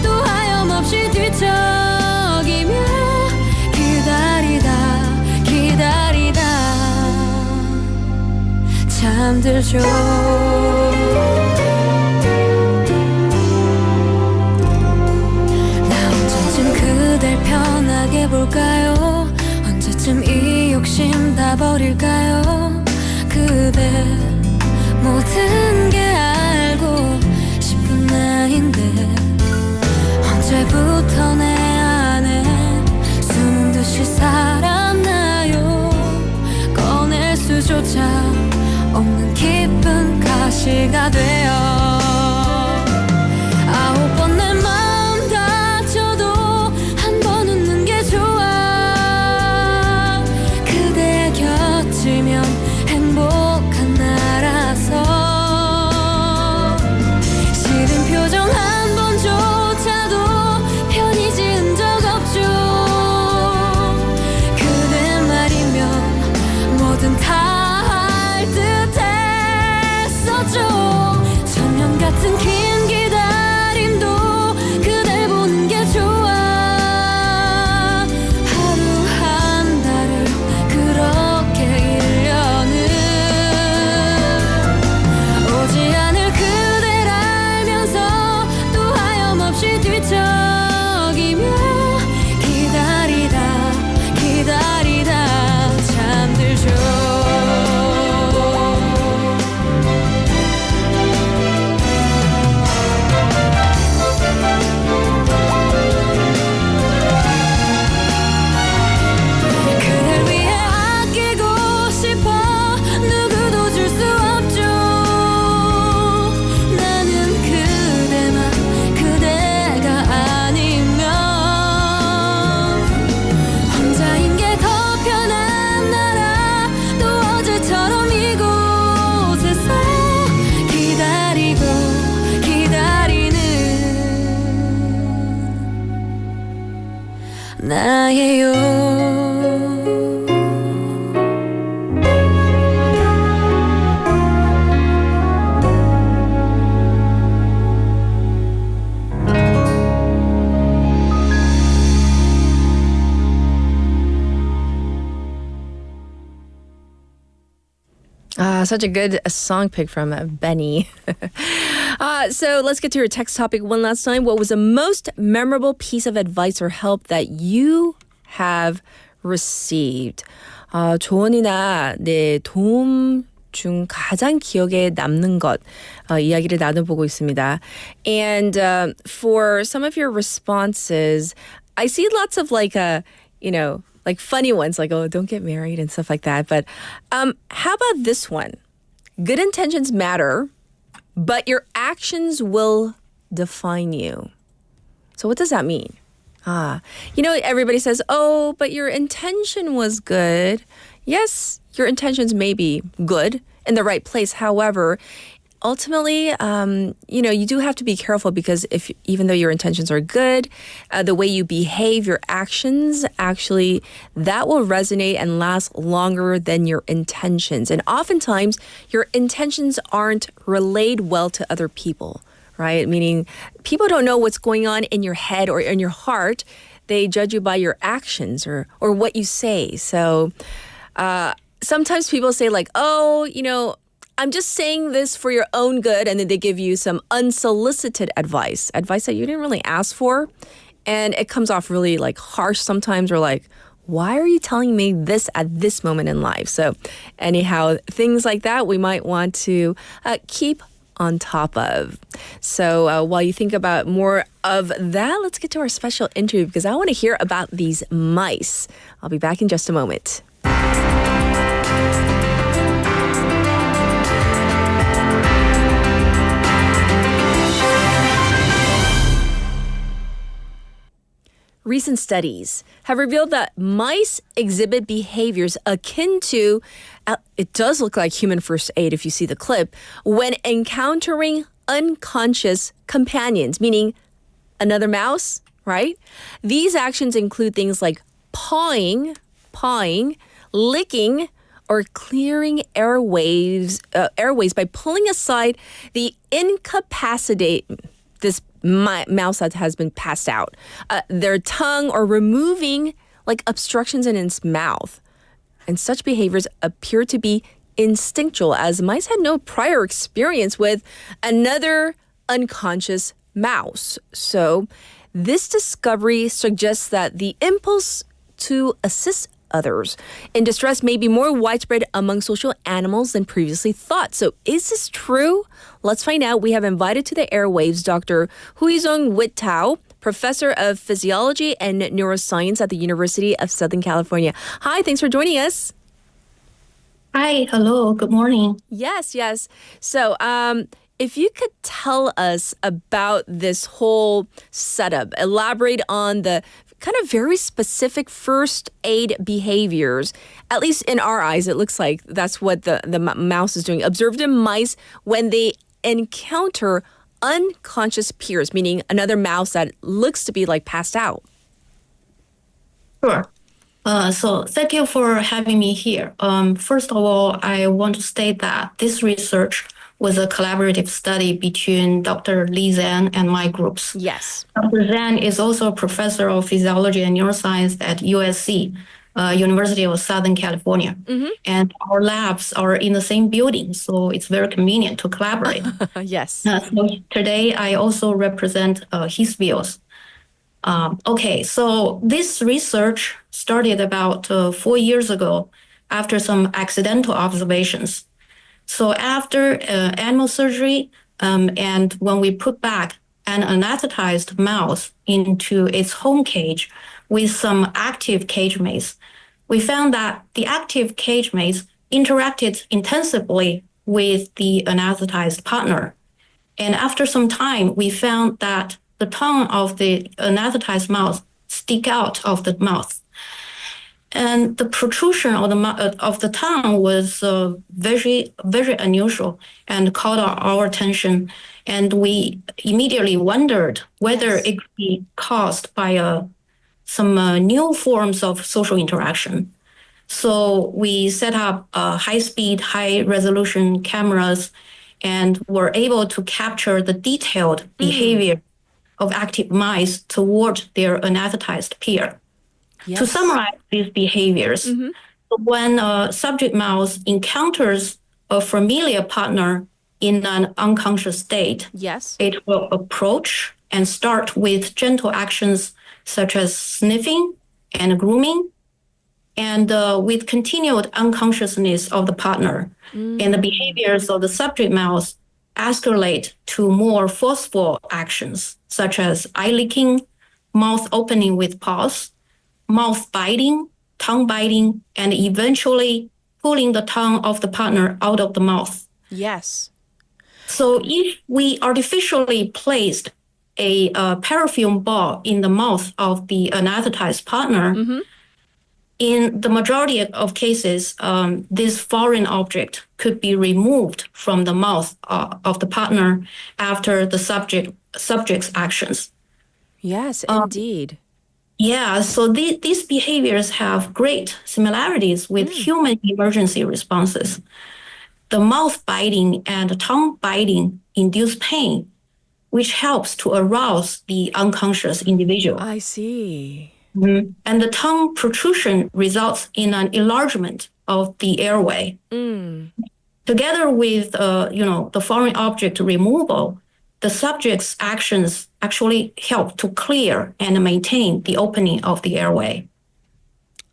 Speaker 10: 또 하염없이 뒤척이며 기다리다 잠들죠. 나 언제쯤 그댈 편하게 볼까요. 언제쯤 이 욕심 다 버릴까요. 그대 모든 게 알고 싶은 나인데 언제부터 내 안에 숨은 듯이 살았나요. 꺼낼 수조차 없는 깊은 가시가 되어 아홉 번 내 마음 다쳐도 한 번 웃는 게 좋아. 그대 곁이면 행복한 나라서 싫은 표정 한 번조차도 편히 지은 적 없죠. 그대 말이면 뭐든 다 할 듯했었죠. 천년 같은 긴 기다림도 그댈 보는 게 좋아. 하루 한 달을 그렇게 1년을 오지 않을 그댈 알면서 또 하염없이 뒤척이며 기다리다 잠들죠. 그댈 위해 아끼고 싶어. 누구도 줄 수 없죠. 나는 그대만 그대가 아니면 혼자인 게 더 편한 나라. 또 어제처럼 이곳에서 기다리는 나예요.
Speaker 2: Such a good song pick from Benny. So let's get to your text topic one last time. What was the most memorable piece of advice or help that you have received? 조언이나 도움 중 가장 기억에 남는 것 이야기를 나눠보고 있습니다. And for some of your responses, I see lots of like funny ones, like, oh, don't get married and stuff like that. But how about this one? Good intentions matter, but your actions will define you. So what does that mean? Everybody says, oh, but your intention was good. Yes, your intentions may be good in the right place. However, ultimately, you do have to be careful because even though your intentions are good, the way you behave, your actions, actually, that will resonate and last longer than your intentions. And oftentimes, your intentions aren't relayed well to other people, right? Meaning, people don't know what's going on in your head or in your heart. They judge you by your actions or what you say. So sometimes people say like, oh, I'm just saying this for your own good, and then they give you some unsolicited advice that you didn't really ask for, and it comes off really like harsh sometimes, or like, why are you telling me this at this moment in life? So anyhow, things like that we might want to keep on top of. So while you think about more of that, let's get to our special interview because I want to hear about these mice. I'll be back in just a moment. Recent studies have revealed that mice exhibit behaviors akin to, it does look like human first aid if you see the clip, when encountering unconscious companions, meaning another mouse, right? These actions include things like pawing, licking, or clearing airways by pulling aside the this mouse that has been passed out, their tongue, or removing like obstructions in its mouth. And such behaviors appear to be instinctual as mice had no prior experience with another unconscious mouse. So this discovery suggests that the impulse to assist others in distress may be more widespread among social animals than previously thought. So is this true? Let's find out. We have invited to the airwaves Dr. Huizong Wittao, professor of physiology and neuroscience at the University of Southern California. Hi, thanks for joining us.
Speaker 19: Hi, hello, good morning.
Speaker 2: Yes. So if you could tell us about this whole setup, elaborate on the kind of very specific first aid behaviors, at least in our eyes, it looks like that's what the mouse is doing. Observed in mice when they encounter unconscious peers, meaning another mouse that looks to be like passed out.
Speaker 19: Sure. So thank you for having me here. First of all, I want to state that this research was a collaborative study between Dr. Li Zhang and my groups.
Speaker 2: Yes.
Speaker 19: Dr. Zhang is also a professor of physiology and neuroscience at USC, University of Southern California. Mm-hmm. And our labs are in the same building, so it's very convenient to collaborate.
Speaker 2: Yes.
Speaker 19: So today, I also represent his views. Okay, so this research started about 4 years ago after some accidental observations. So after animal surgery, and when we put back an anesthetized mouse into its home cage with some active cage mates, we found that the active cage mates interacted intensively with the anesthetized partner. And after some time, we found that the tongue of the anesthetized mouse stick out of the mouth. And the protrusion of the tongue was very, very unusual and caught our attention. And we immediately wondered whether it could be caused by some new forms of social interaction. So we set up high-speed, high-resolution cameras and were able to capture the detailed behavior of active mice toward their anesthetized peer. Yes. To summarize these behaviors, when a subject mouse encounters a familiar partner in an unconscious state,
Speaker 2: yes,
Speaker 19: it will approach and start with gentle actions such as sniffing and grooming, and with continued unconsciousness of the partner. And the behaviors of the subject mouse escalate to more forceful actions, such as eye licking, mouth opening with paws, mouth biting, tongue biting, and eventually pulling the tongue of the partner out of the mouth.
Speaker 2: Yes.
Speaker 19: So if we artificially placed a paraffin ball in the mouth of the anesthetized partner, in the majority of cases, this foreign object could be removed from the mouth of the partner after the subject's actions.
Speaker 2: Yes, indeed.
Speaker 19: Yeah, so these behaviors have great similarities with human emergency responses. The mouth biting and tongue biting induce pain, which helps to arouse the unconscious individual.
Speaker 2: I see.
Speaker 19: And the tongue protrusion results in an enlargement of the airway. Together with the foreign object removal, the subject's actions actually help to clear and maintain the opening of the airway.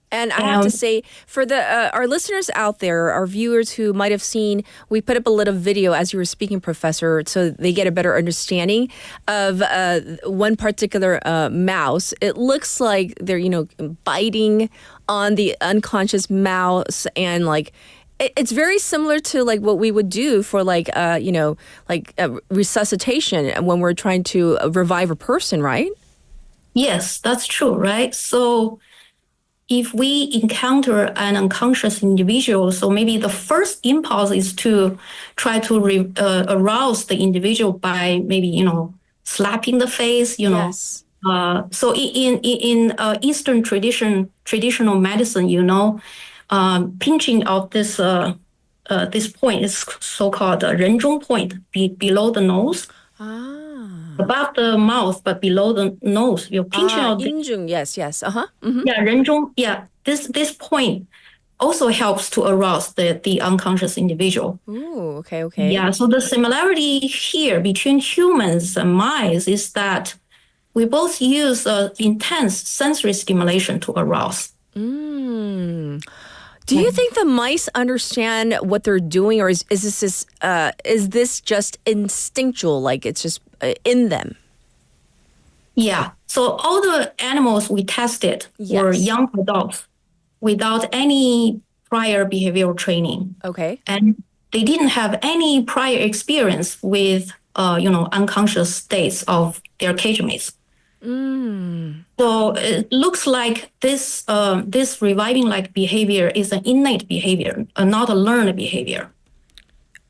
Speaker 2: And I have to say, for our listeners out there, our viewers who might have seen, we put up a little video as you were speaking, Professor, so they get a better understanding of one particular mouse. It looks like they're, biting on the unconscious mouse, and like it's very similar to like what we would do for resuscitation when we're trying to revive a person, right?
Speaker 19: Yes, that's true, right? So if we encounter an unconscious individual, so maybe the first impulse is to try to arouse the individual by maybe, slapping the face,
Speaker 2: Yes.
Speaker 19: So in Eastern traditional medicine, pinching of this point is so-called 人中 point, below the nose. Above the mouth, but below the nose. You're pinching out.
Speaker 2: 阴茎, yes.
Speaker 19: Yeah, 人中, yeah. This point also helps to arouse the unconscious individual.
Speaker 2: Ooh, okay.
Speaker 19: Yeah, so the similarity here between humans and mice is that we both use intense sensory stimulation to arouse.
Speaker 2: Do you think the mice understand what they're doing, or is this just instinctual, like it's just in them?
Speaker 19: Yeah. So all the animals we tested were young adults without any prior behavioral training.
Speaker 2: Okay.
Speaker 19: And they didn't have any prior experience with, unconscious states of their cage mates. So it looks like this reviving-like behavior is an innate behavior, not a learned behavior.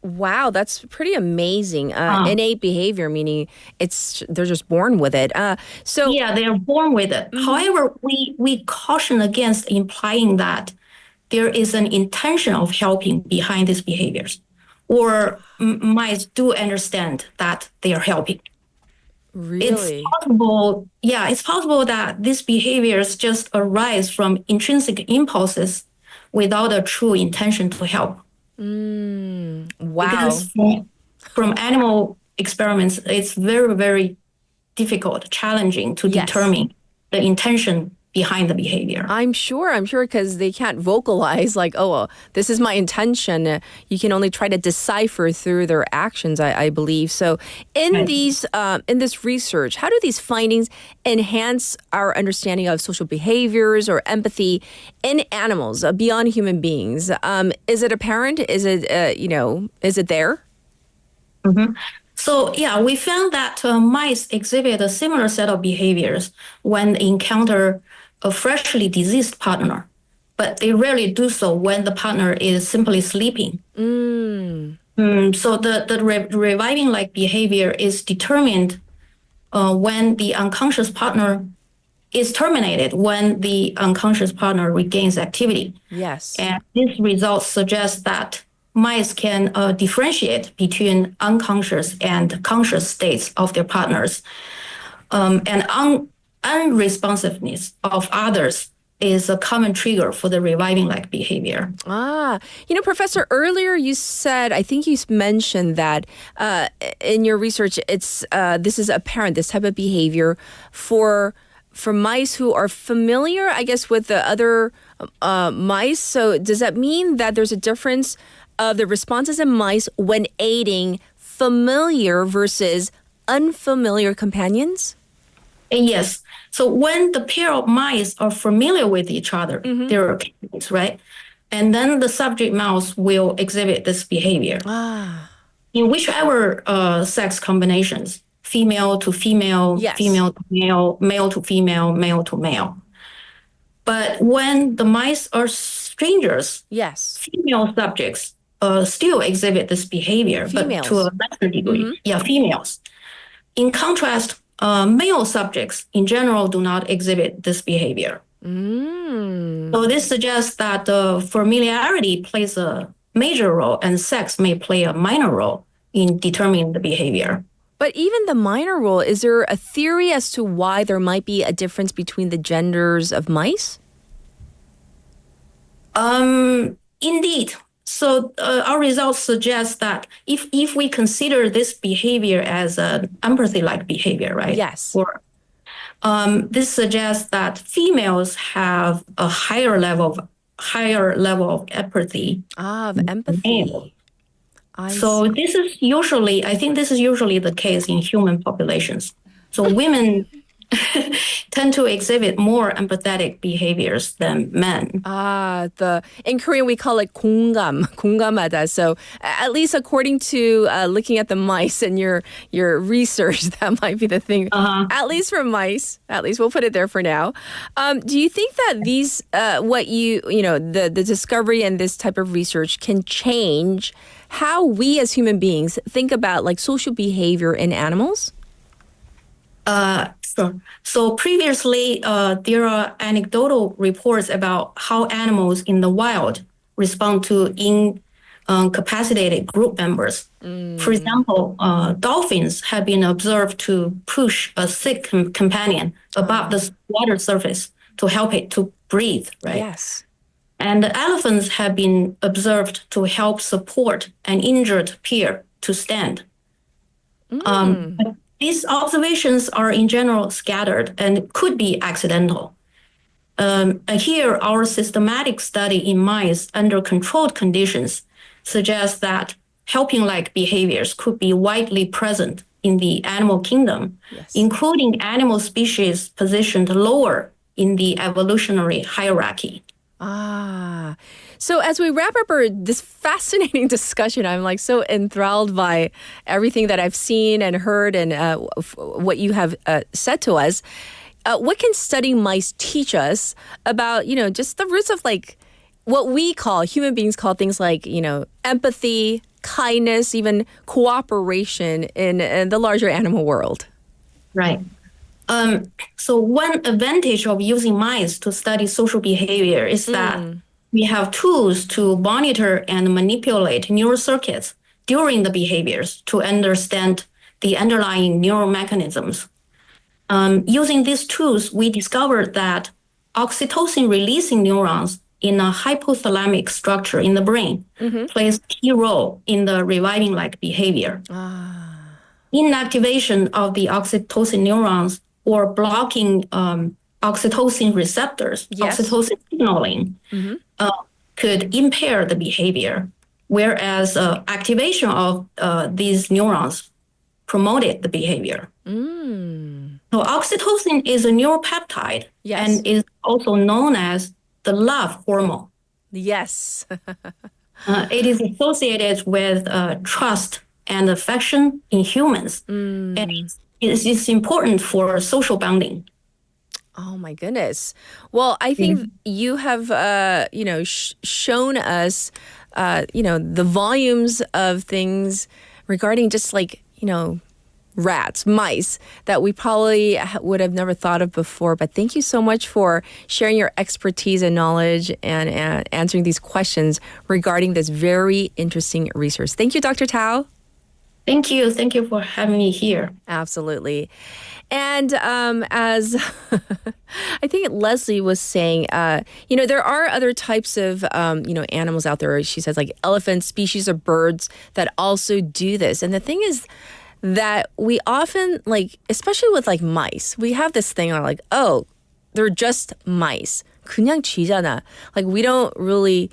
Speaker 2: Wow, that's pretty amazing. Innate behavior, meaning they're just born with it. So
Speaker 19: yeah, they are born with it. However, we caution against implying that there is an intention of helping behind these behaviors, or mice do understand that they are helping.
Speaker 2: Really?
Speaker 19: It's possible that these behaviors just arise from intrinsic impulses without a true intention to help.
Speaker 2: Wow.
Speaker 19: Because from animal experiments, it's very, very difficult, challenging to determine the intention behind the behavior.
Speaker 2: I'm sure, because they can't vocalize like, this is my intention. You can only try to decipher through their actions, I believe. So in this research, how do these findings enhance our understanding of social behaviors or empathy in animals beyond human beings? Is it apparent? Is it, is it there?
Speaker 19: So, we found that mice exhibit a similar set of behaviors when they encounter a freshly diseased partner, but they rarely do so when the partner is simply sleeping. So the reviving-like behavior is determined when the unconscious partner is terminated, when the unconscious partner regains activity.
Speaker 2: Yes.
Speaker 19: And these results suggest that mice can differentiate between unconscious and conscious states of their partners, and unresponsiveness of others is a common trigger for the reviving-like behavior.
Speaker 2: Professor, earlier you said, I think you mentioned that in your research, this is apparent, this type of behavior for mice who are familiar, I guess, with the other mice. So does that mean that there's a difference of the responses in mice when aiding familiar versus unfamiliar companions?
Speaker 19: Yes. So when the pair of mice are familiar with each other, they're companions, right? And then the subject mouse will exhibit this behavior. In whichever sex combinations, female to female, female to male, male to female, male to male. But when the mice are strangers, female subjects still exhibit this behavior, but to a lesser degree. Females. In contrast, male subjects in general do not exhibit this behavior. So this suggests that familiarity plays a major role and sex may play a minor role in determining the behavior.
Speaker 2: But even the minor role, is there a theory as to why there might be a difference between the genders of mice?
Speaker 19: Indeed. So our results suggest that if we consider this behavior as an empathy-like behavior, right?
Speaker 2: Yes.
Speaker 19: Or, this suggests that females have a higher level of empathy.
Speaker 2: Of empathy.
Speaker 19: So this is usually, I think this is usually the case in human populations. So women tend to exhibit more empathetic behaviors than men.
Speaker 2: In Korean we call it 공감하다. So at least according to looking at the mice and your research, that might be the thing. At least for mice, at least we'll put it there for now. Do you think that these, the discovery and this type of research can change how we as human beings think about like social behavior in animals?
Speaker 19: Sure. So previously, there are anecdotal reports about how animals in the wild respond to incapacitated group members. For example, dolphins have been observed to push a sick companion above the water surface to help it to breathe, right?
Speaker 2: Yes.
Speaker 19: And the elephants have been observed to help support an injured peer to stand. But these observations are in general scattered and could be accidental. Here, our systematic study in mice under controlled conditions suggests that helping-like behaviors could be widely present in the animal kingdom, including animal species positioned lower in the evolutionary hierarchy.
Speaker 2: So as we wrap up this fascinating discussion, I'm like so enthralled by everything that I've seen and heard and what you have said to us. What can studying mice teach us about, just the roots of like what we call, human beings call things like, empathy, kindness, even cooperation in the larger animal world?
Speaker 19: Right. So one advantage of using mice to study social behavior is that we have tools to monitor and manipulate neural circuits during the behaviors to understand the underlying neural mechanisms. Using these tools, we discovered that oxytocin-releasing neurons in a hypothalamic structure in the brain plays a key role in the reviving-like behavior. Inactivation of the oxytocin neurons or blocking oxytocin receptors, oxytocin signaling, could impair the behavior, whereas activation of these neurons promoted the behavior. So oxytocin is a neuropeptide and is also known as the love hormone.
Speaker 2: Yes.
Speaker 19: It is associated with trust and affection in humans. And it's important for social bonding.
Speaker 2: Oh my goodness. Well, I think you have, shown us, the volumes of things regarding just like, rats, mice that we probably would have never thought of before. But thank you so much for sharing your expertise and knowledge and answering these questions regarding this very interesting research. Thank you, Dr. Tao.
Speaker 19: Thank you. Thank you for having me here.
Speaker 2: Absolutely. And as I think Leslie was saying, there are other types of, animals out there. She says like elephant species of birds that also do this. And the thing is that we often, like, especially with like mice, we have this thing like, oh, they're just mice. 그냥 쥐잖아. Like, we don't really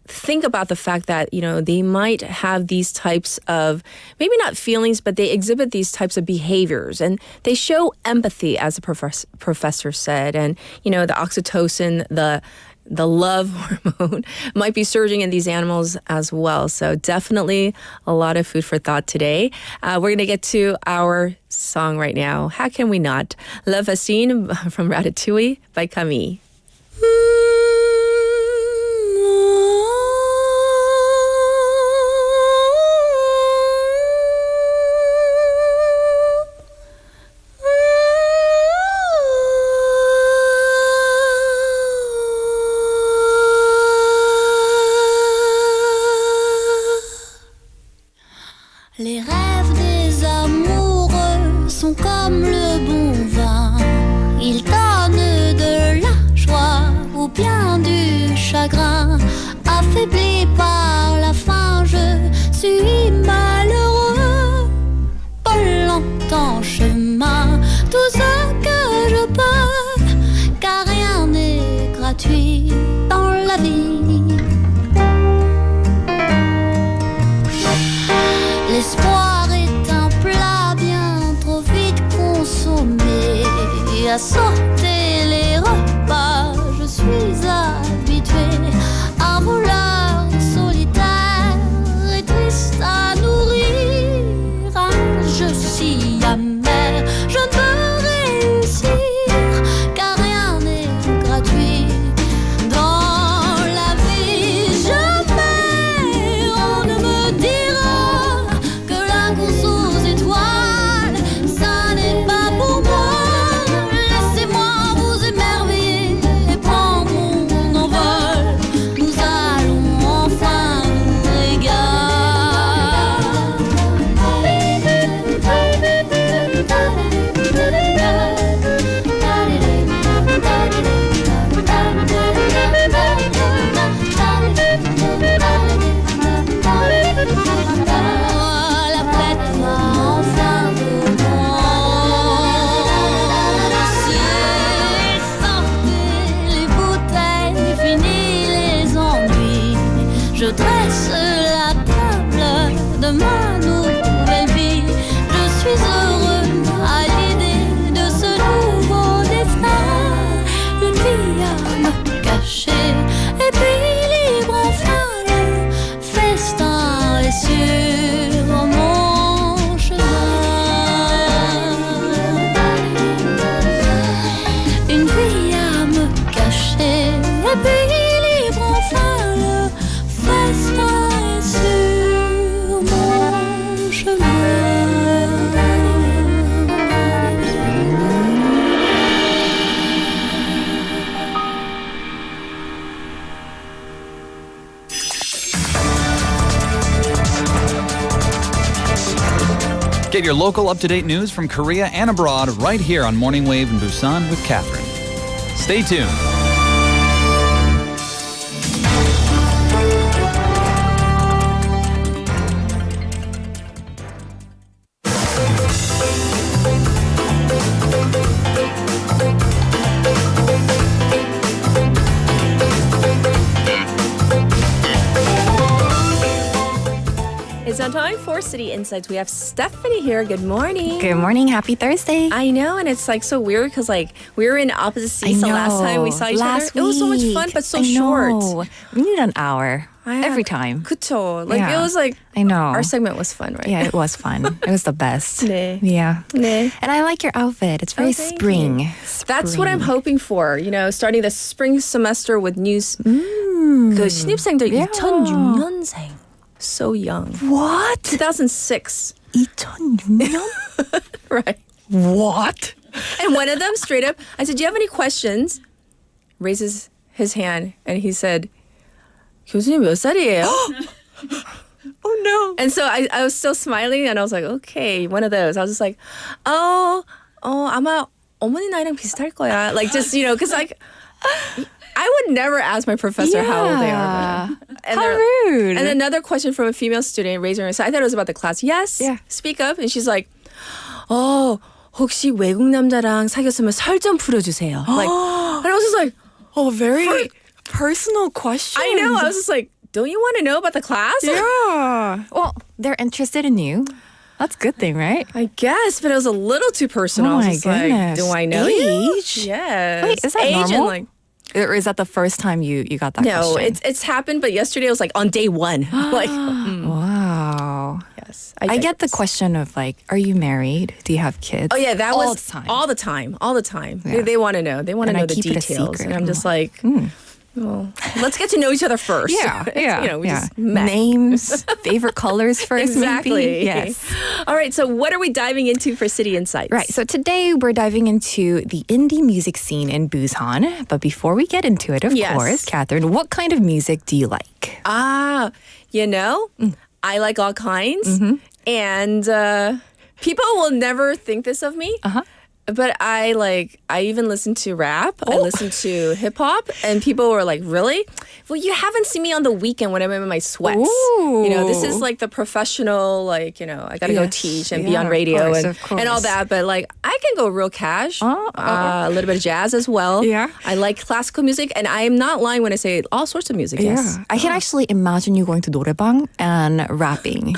Speaker 2: think about the fact that, they might have these types of, maybe not feelings, but they exhibit these types of behaviors. And they show empathy, as the professor said. And, the oxytocin, the love hormone might be surging in these animals as well. So definitely a lot of food for thought today. We're going to get to our song right now. How can we not? La Fascine from Ratatouille by Camille.
Speaker 10: Les rêves des amoureux sont comme le bon vin. Ils donnent de la joie ou bien du chagrin. Affaibli par la faim, je suis malheureux. Pas longtemps en chemin, tout ce que je peux, car rien n'est gratuit dans la vie. L'espoir est un plat bien trop vite consommé. À sauter les repas, je suis habituée. Un voleur solitaire et triste à nourrir. Un jeu si amer, je ne peux réussir, car rien n'est gratuit dans la vie. Jamais on ne me dira que la course aux étoiles, ça n'est pas pour moi. Laissez-moi vous émerveiller et prendre mon envol. Nous allons enfin nous régaler. La fête va enfin commencer. Sortez les bouteilles, fini les ennuis. Je dresse la table de ma nouvelle vie. Je suis heureux à l'idée de ce nouveau destin. Une vie à me cacher et puis libre enfin le festin est sur mon chemin. Une vie à me cacher et puis libre enfin le festin est sur mon chemin.
Speaker 20: Get your local up-to-date news from Korea and abroad right here on Morning Wave in Busan with Catherine. Stay tuned.
Speaker 2: It's now time for City Insights. We have Stephanie here. Good morning.
Speaker 21: Good morning. Happy Thursday.
Speaker 2: I know, and it's like so weird because like we were in opposite seats the last time we saw each other. It was so much fun, but so short.
Speaker 21: We need an hour every time.
Speaker 2: 그쵸. Like it was like
Speaker 21: I know.
Speaker 2: Our segment was fun, right?
Speaker 21: Yeah, it was fun. It was the best.
Speaker 2: 네.
Speaker 21: Yeah.
Speaker 2: 네.
Speaker 21: And I like your outfit. It's very
Speaker 2: thank
Speaker 21: spring.
Speaker 2: you. That's what I'm hoping for. Starting the spring semester with news. 그 신입생들 2006년생. So young.
Speaker 21: What?
Speaker 2: 2006.
Speaker 21: 2006년?
Speaker 2: Right.
Speaker 21: What?
Speaker 2: And one of them straight up, I said, do you have any questions? Raises his hand and he said, 교수님 몇 살이에요?
Speaker 21: Oh
Speaker 2: no. And so I was still smiling and I was like, okay, one of those. I was just like, 아마 어머니 나이랑 비슷할 거야. Like just, because like, I would never ask my professor how old they are. And
Speaker 21: how rude.
Speaker 2: And another question from a female student raising her hand. So I thought it was about the class. Yes, speak up. And she's like, 혹시 외국 남자랑 사귀었으면 설 좀 풀어주세요. Like, and I was just like,
Speaker 21: very personal question.
Speaker 2: I know. I was just like, don't you want to know about the class?
Speaker 21: Yeah. Well, they're interested in you. That's a good thing, right?
Speaker 2: I guess, but it was a little too personal.
Speaker 21: Oh my
Speaker 2: I was just
Speaker 21: goodness.
Speaker 2: like, do I know
Speaker 21: Age?
Speaker 2: you? Yes.
Speaker 21: Wait, is that
Speaker 2: Age
Speaker 21: normal?
Speaker 2: and like,
Speaker 21: or is that the first time you got that
Speaker 2: no,
Speaker 21: question?
Speaker 2: it's happened, but yesterday was like on day one. Like,
Speaker 21: wow.
Speaker 2: Yes.
Speaker 21: I get the question of like, are you married? Do you have kids?
Speaker 2: Oh yeah, that
Speaker 21: all
Speaker 2: was
Speaker 21: the time.
Speaker 2: all the time. All the time.
Speaker 21: Yeah.
Speaker 2: They want to know. They want to
Speaker 21: And I
Speaker 2: know the
Speaker 21: keep it a
Speaker 2: details.
Speaker 21: secret.
Speaker 2: And I'm just like, well, let's get to know each other first.
Speaker 21: Yeah,
Speaker 2: we just met.
Speaker 21: Names, favorite colors first,
Speaker 2: Exactly.
Speaker 21: maybe. Yes.
Speaker 2: All right, so what are we diving into for City Insights?
Speaker 21: Right, so today we're diving into the indie music scene in Busan. But before we get into it, of course, Catherine, what kind of music do you like?
Speaker 2: I like all kinds. And people will never think this of me. But I even listen to rap. I listen to hip hop, and people were like, "Really? Well, you haven't seen me on the weekend when I'm in my sweats. This is like the professional, I gotta go teach and be on radio and all that. But like, I can go real cash, a little bit of jazz as well.
Speaker 21: Yeah,
Speaker 2: I like classical music, and I am not lying when I say all sorts of music.
Speaker 21: Yeah,
Speaker 2: Yes,
Speaker 21: I can actually imagine you going to 노래방 and rapping.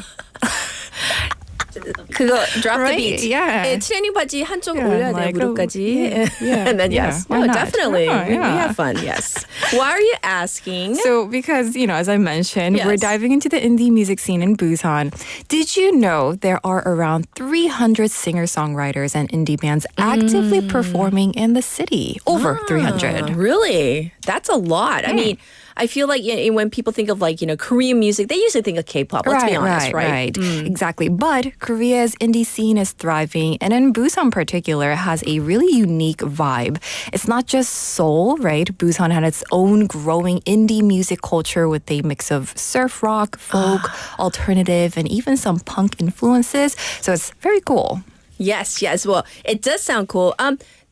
Speaker 2: 그거 drop
Speaker 21: Right,
Speaker 2: the beat.
Speaker 21: yeah.
Speaker 2: 트레이닝 바지 한쪽 올려야 돼요,
Speaker 21: like,
Speaker 2: 무릎까지. And then yes,
Speaker 21: why
Speaker 2: no,
Speaker 21: not?
Speaker 2: definitely,
Speaker 21: Yeah,
Speaker 2: we
Speaker 21: yeah.
Speaker 2: have fun. Yes. Why are you asking?
Speaker 21: So, because, as I mentioned, we're
Speaker 2: Yes.
Speaker 21: diving into the indie music scene in Busan. Did you know there are around 300 singer-songwriters and indie bands actively performing in the city? Over 300.
Speaker 2: Really? That's a lot. I mean, I feel like when people think of Korean music, they usually think of K-pop. Let's be honest, right?
Speaker 21: Exactly. But Korea's indie scene is thriving, and in Busan in particular, has a really unique vibe. It's not just Seoul, right? Busan had its own growing indie music culture with a mix of surf rock, folk, alternative, and even some punk influences. So it's very cool.
Speaker 2: Yes. Well, it does sound cool.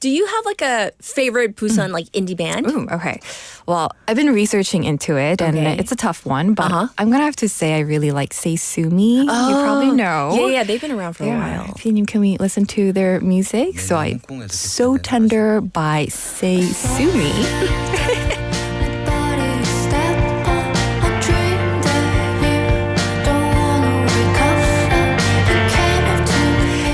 Speaker 2: Do you have a favorite Busan indie band?
Speaker 21: Ooh, okay. Well, I've been researching into it, and it's a tough one, but I'm gonna have to say I really like Say Sumi. You probably know.
Speaker 2: Yeah, they've been around for a while.
Speaker 21: Can we listen to their music? So Tender by Say Sumi.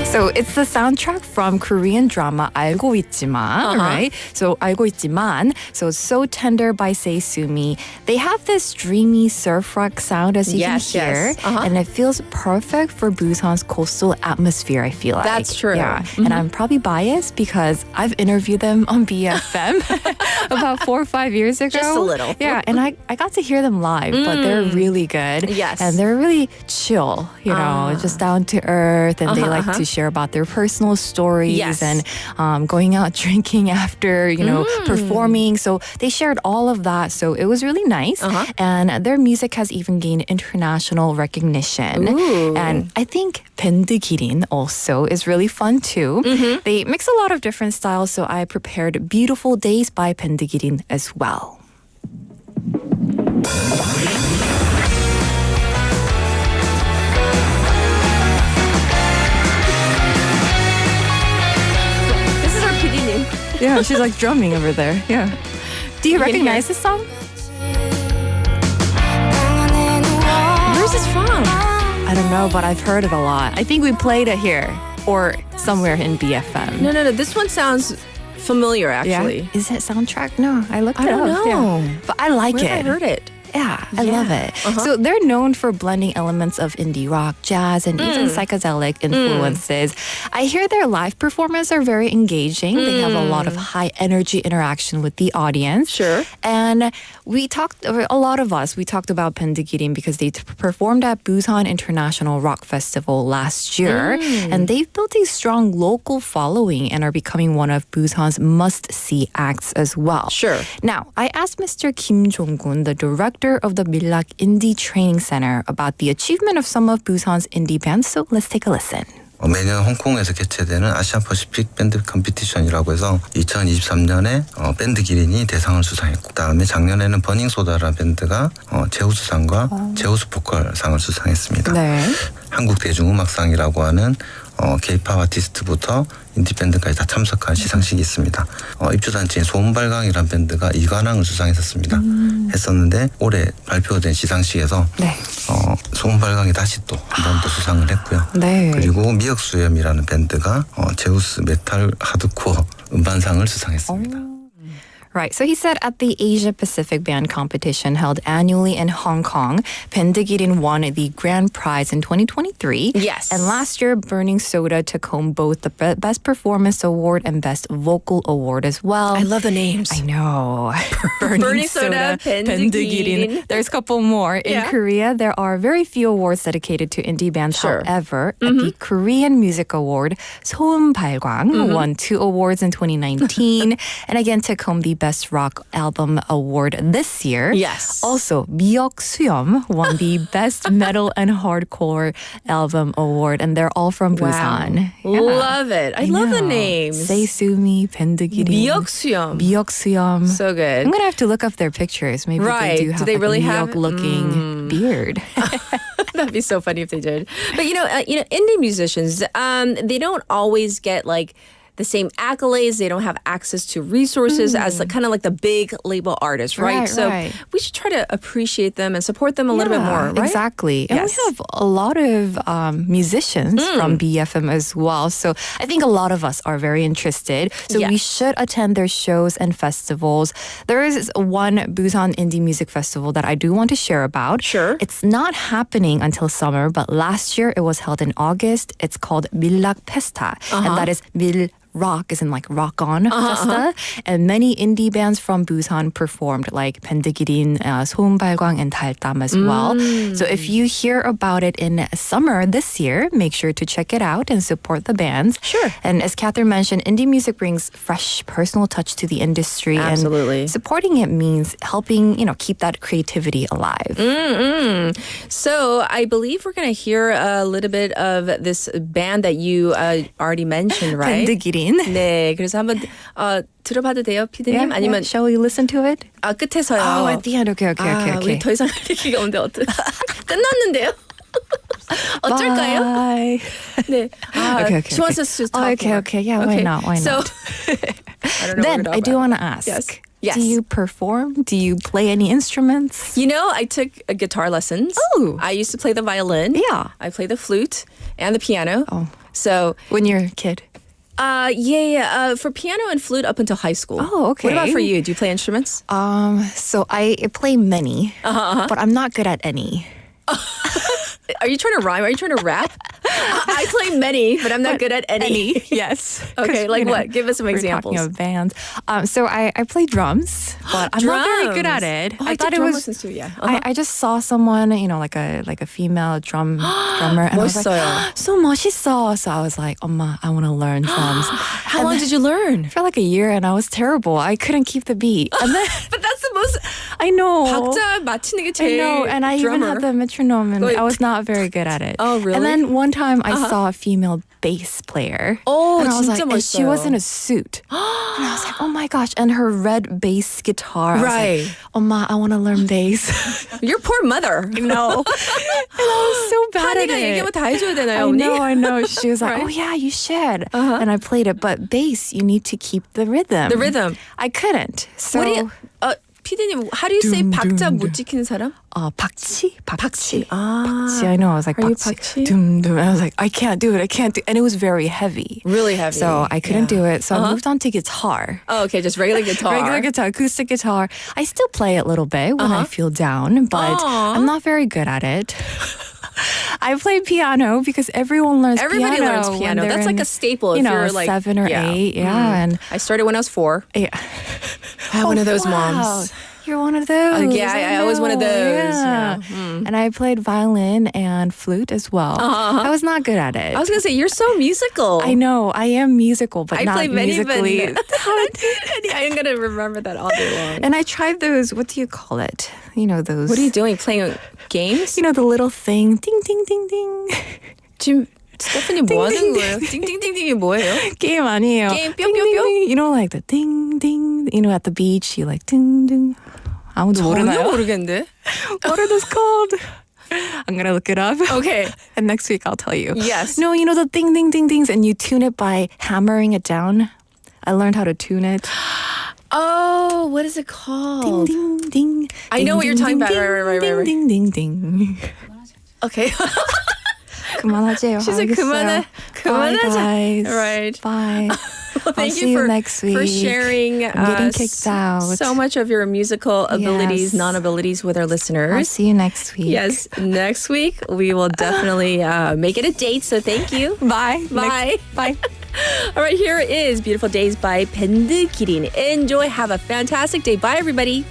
Speaker 21: So it's the soundtrack from Korean drama 알고 있지만, right? So 알고 있지만, so Tender by Say Sumi. They have this dreamy surf rock sound, as you can hear, and it feels perfect for Busan's coastal atmosphere, I feel like.
Speaker 2: That's true.
Speaker 21: Yeah, and I'm probably biased because I've interviewed them on BFM about 4 or 5 years ago.
Speaker 2: Just a little.
Speaker 21: Yeah, and I got to hear them live, but they're really good.
Speaker 2: Yes.
Speaker 21: And they're really chill, just down to earth, and they like to share about their personal stories and going out drinking after, performing. So they shared all of that. So it was really nice. And their music has even gained international recognition.
Speaker 2: Ooh.
Speaker 21: And I think 밴드 기린 also is really fun too. They mix a lot of different styles. So I prepared Beautiful Days by 밴드 기린 as well. Yeah, she's like drumming over there. Yeah. Do you recognize this song?
Speaker 2: Where's this from?
Speaker 21: I don't know, but I've heard it a lot. I think we played it here or somewhere in BFM.
Speaker 2: No. This one sounds familiar, actually.
Speaker 21: Yeah? Is it soundtrack? No, I looked it up.
Speaker 2: I don't know.
Speaker 21: Yeah. But I like
Speaker 2: Where
Speaker 21: it.
Speaker 2: have I heard it?
Speaker 21: Yeah, I love it. So they're known for blending elements of indie rock, jazz, and even psychedelic influences. I hear their live performances are very engaging. They have a lot of high energy interaction with the audience.
Speaker 2: Sure.
Speaker 21: And we talked about 밴드 기린 because they performed at Busan International Rock Festival last year. And they've built a strong local following and are becoming one of Busan's must-see acts as well.
Speaker 2: Sure.
Speaker 21: Now, I asked Mr. Kim Jong-gun, the director director of the Millak Indie Training Center, about the achievement of some of Busan's indie bands. So let's take a listen.
Speaker 3: 매년 홍콩에서 개최되는 아시아 퍼시픽 밴드 컴피티션이라고 해서 2023년에 밴드 기린이 대상을 수상했고, 그다음에 작년에는 버닝소다라는 밴드가 제우스상과 제우스 보컬상을 수상했습니다. 네. 한국 대중음악상이라고 하는 K-팝 아티스트부터 인디밴드까지 다 참석한 시상식이 있습니다. 입주단체인 소음발광이라는 밴드가 2관왕을 수상했었습니다. 했었는데 올해 발표된 시상식에서 네. 소음발광이 다시 또 한 번 더 수상을 했고요. 네. 그리고 미역수염이라는 밴드가 제우스 메탈 하드코어 음반상을 수상했습니다.
Speaker 21: Right. So he said at the Asia Pacific Band Competition held annually in Hong Kong, Bendigirin won the grand prize in 2023.
Speaker 2: Yes.
Speaker 21: And last year, Burning Soda took home both the Best Performance Award and Best Vocal Award as well.
Speaker 2: I love the names.
Speaker 21: I know. Burning Soda, Bendigirin. There's a couple more. In Korea, there are very few awards dedicated to indie bands. Sure. However, at the Korean Music Award, 소음 발광 won 2 awards in 2019 and again took home the Best Rock Album Award this year.
Speaker 2: Yes.
Speaker 21: Also, 미역수염 won the Best Metal and Hardcore Album Award, and they're all from Busan.
Speaker 2: Wow. Yeah. Love it. I love the names.
Speaker 21: 세수미, 밴드기린.
Speaker 2: 미역수염. So good.
Speaker 21: I'm going to have to look up their pictures. Maybe they do have
Speaker 2: they really have
Speaker 21: looking beard.
Speaker 2: That'd be so funny if they did. But indie musicians, they don't always get like the same accolades. They don't have access to resources as kind of like the big label artists, right? So we should try to appreciate them and support them a little bit more, right?
Speaker 21: Exactly. And we have a lot of musicians from BFM as well. So I think a lot of us are very interested. So we should attend their shows and festivals. There is one Busan Indie Music Festival that I do want to share about.
Speaker 2: Sure.
Speaker 21: It's not happening until summer, but last year it was held in August. It's called Millak Pesta. And that is rock is in like rock on festa, and many indie bands from Busan performed like 밴드기린, 소음발광, and 달담 as well. So if you hear about it in summer this year, make sure to check it out and support the bands.
Speaker 2: Sure.
Speaker 21: And as Catherine mentioned, indie music brings fresh personal touch to the industry.
Speaker 2: Absolutely.
Speaker 21: And supporting it means helping, keep that creativity alive.
Speaker 2: So I believe we're going to hear a little bit of this band that you already mentioned, right?
Speaker 21: 밴드기린.
Speaker 2: 네, 그래서 한번 들어봐도 돼요, 피디님? 아니면
Speaker 21: shall we listen to it?
Speaker 2: 끝에서요.
Speaker 21: Oh, at the end. Okay.
Speaker 2: 우리 더 이상 얘기가 없는데 끝났는데요. 어쩔까요?
Speaker 21: Bye.
Speaker 2: 네.
Speaker 21: Okay.
Speaker 2: She wants us to talk more.
Speaker 21: Okay. Yeah, why not?
Speaker 2: So,
Speaker 21: then I do want to ask.
Speaker 2: Yes.
Speaker 21: Do you perform? Do you play any instruments?
Speaker 2: I took guitar lessons.
Speaker 21: Oh.
Speaker 2: I used to play the violin.
Speaker 21: Yeah.
Speaker 2: I play the flute and the piano.
Speaker 21: Oh.
Speaker 2: So
Speaker 21: when you're a kid?
Speaker 2: For piano and flute up until high school.
Speaker 21: Oh, okay.
Speaker 2: What about for you? Do you play instruments?
Speaker 21: So I play many, but I'm not good at any.
Speaker 2: Are you trying to rhyme? Are you trying to rap? I play many, but I'm not good at any.
Speaker 21: Yes.
Speaker 2: Okay, like what? Give us some examples.
Speaker 21: We're talking of bands. So I play drums, but I'm not very good at it.
Speaker 2: I thought it was lessons too. Yeah.
Speaker 21: I just saw someone, like a female drummer, and I was like, so 멋있어. So I was like, Oma, I want to learn drums.
Speaker 2: How long did you learn?
Speaker 21: For like a year, and I was terrible. I couldn't keep the beat. And then,
Speaker 2: but that's the most.
Speaker 21: I know.
Speaker 2: 박자 맞추는 게 제일.
Speaker 21: I know, and I even had the metronome, and I was not very good at it.
Speaker 2: Oh, really?
Speaker 21: And then one time I saw a female bass player.
Speaker 2: Oh,
Speaker 21: and I was
Speaker 2: 진짜
Speaker 21: like, and she was in a suit. And I was like, oh my gosh. And her red bass guitar. I was like, Oma, I want to learn bass.
Speaker 2: Your poor mother.
Speaker 21: No. And I was so bad at it.
Speaker 2: 얘기하면 다 해줘야 되나요,
Speaker 21: I know. She was like, oh yeah, you should. And I played it. But bass, you need to keep the rhythm.
Speaker 2: The rhythm.
Speaker 21: I couldn't. So.
Speaker 2: What do you, 피디님, how do you say 박자 못 지키는 사람?
Speaker 21: 박치.
Speaker 2: 박치.
Speaker 21: 박치. I know. I was like,
Speaker 2: are
Speaker 21: 박치? And I was like, I can't do it. And it was very heavy.
Speaker 2: Really heavy.
Speaker 21: So I couldn't do it. So I moved on to guitar.
Speaker 2: Oh, okay. Just regular guitar.
Speaker 21: Regular guitar, acoustic guitar. I still play it a little bit when I feel down, but I'm not very good at it. I play piano because everyone learns
Speaker 2: Everybody
Speaker 21: piano.
Speaker 2: learns piano. That's like a staple if you're like
Speaker 21: 7 or 8. Yeah. And
Speaker 2: I started when I was 4.
Speaker 21: Yeah.
Speaker 2: One of those moms.
Speaker 21: You're one of those.
Speaker 2: I was one of those.
Speaker 21: Yeah. And I played violin and flute as well. I was not good at it.
Speaker 2: I was going to say, you're so musical.
Speaker 21: I know, I am musical, but
Speaker 2: I
Speaker 21: not
Speaker 2: play many,
Speaker 21: musically.
Speaker 2: I'm going to remember that all day long.
Speaker 21: And I tried those, what do you call it? You know, those.
Speaker 2: What are you doing? Playing games?
Speaker 21: You know, the little thing. Ding, ding, ding, ding.
Speaker 2: 지금 스테파니 뭐 하는 거예요? 띵띵띵띵이 뭐예요?
Speaker 21: 게임 아니에요.
Speaker 2: 게임 뿅뿅뿅?
Speaker 21: You know, like the ding, ding. You know, at the beach, you like ding, ding. 아무도 모르나요?
Speaker 2: 전혀 모르겠는데.
Speaker 21: What are those called? I'm gonna look it up.
Speaker 2: Okay.
Speaker 21: And next week I'll tell you.
Speaker 2: Yes.
Speaker 21: No, you know the ding, ding, ding, dings, and you tune it by hammering it down. I learned how to tune it.
Speaker 2: Oh, what is it called?
Speaker 21: Ding, ding, ding.
Speaker 2: I know what you're talking about. Right.
Speaker 21: Ding, ding, ding.
Speaker 2: Okay.
Speaker 21: 그만하세요.
Speaker 2: She said
Speaker 21: 알겠어요.
Speaker 2: 그만하자.
Speaker 21: Bye, guys.
Speaker 2: Right.
Speaker 21: Bye.
Speaker 2: Well, thank
Speaker 21: I'll see you next week.
Speaker 2: for sharing
Speaker 21: I'm getting kicked out.
Speaker 2: so much of your musical abilities,
Speaker 21: Yes.
Speaker 2: non-abilities with our listeners.
Speaker 21: I'll see you next week.
Speaker 2: Yes, next week we will definitely make it a date. So thank you.
Speaker 21: Bye.
Speaker 2: Bye.
Speaker 21: Bye.
Speaker 2: All right, here is Beautiful Days by 밴드 기린. Enjoy. Have a fantastic day. Bye, everybody.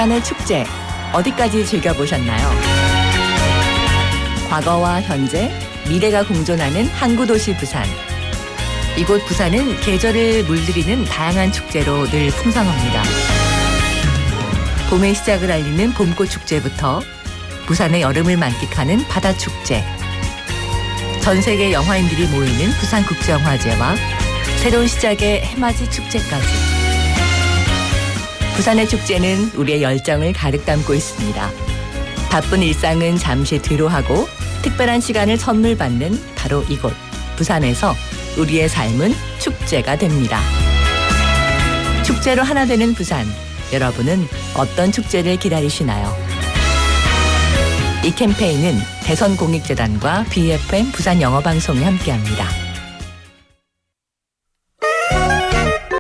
Speaker 13: 부산의 축제 어디까지 즐겨보셨나요? 과거와 현재, 미래가 공존하는 항구도시 부산. 이곳 부산은 계절을 물들이는 다양한 축제로 늘 풍성합니다. 봄의 시작을 알리는 봄꽃 축제부터 부산의 여름을 만끽하는 바다 축제, 전 세계 영화인들이 모이는 부산국제영화제와 새로운 시작의 해맞이 축제까지. 부산의 축제는 우리의 열정을 가득 담고 있습니다. 바쁜 일상은 잠시 뒤로 하고 특별한 시간을 선물 받는 바로 이곳 부산에서 우리의 삶은 축제가 됩니다. 축제로 하나 되는 부산. 여러분은 어떤 축제를 기다리시나요? 이 캠페인은 대선공익재단과 BFM 부산영어방송이 함께합니다.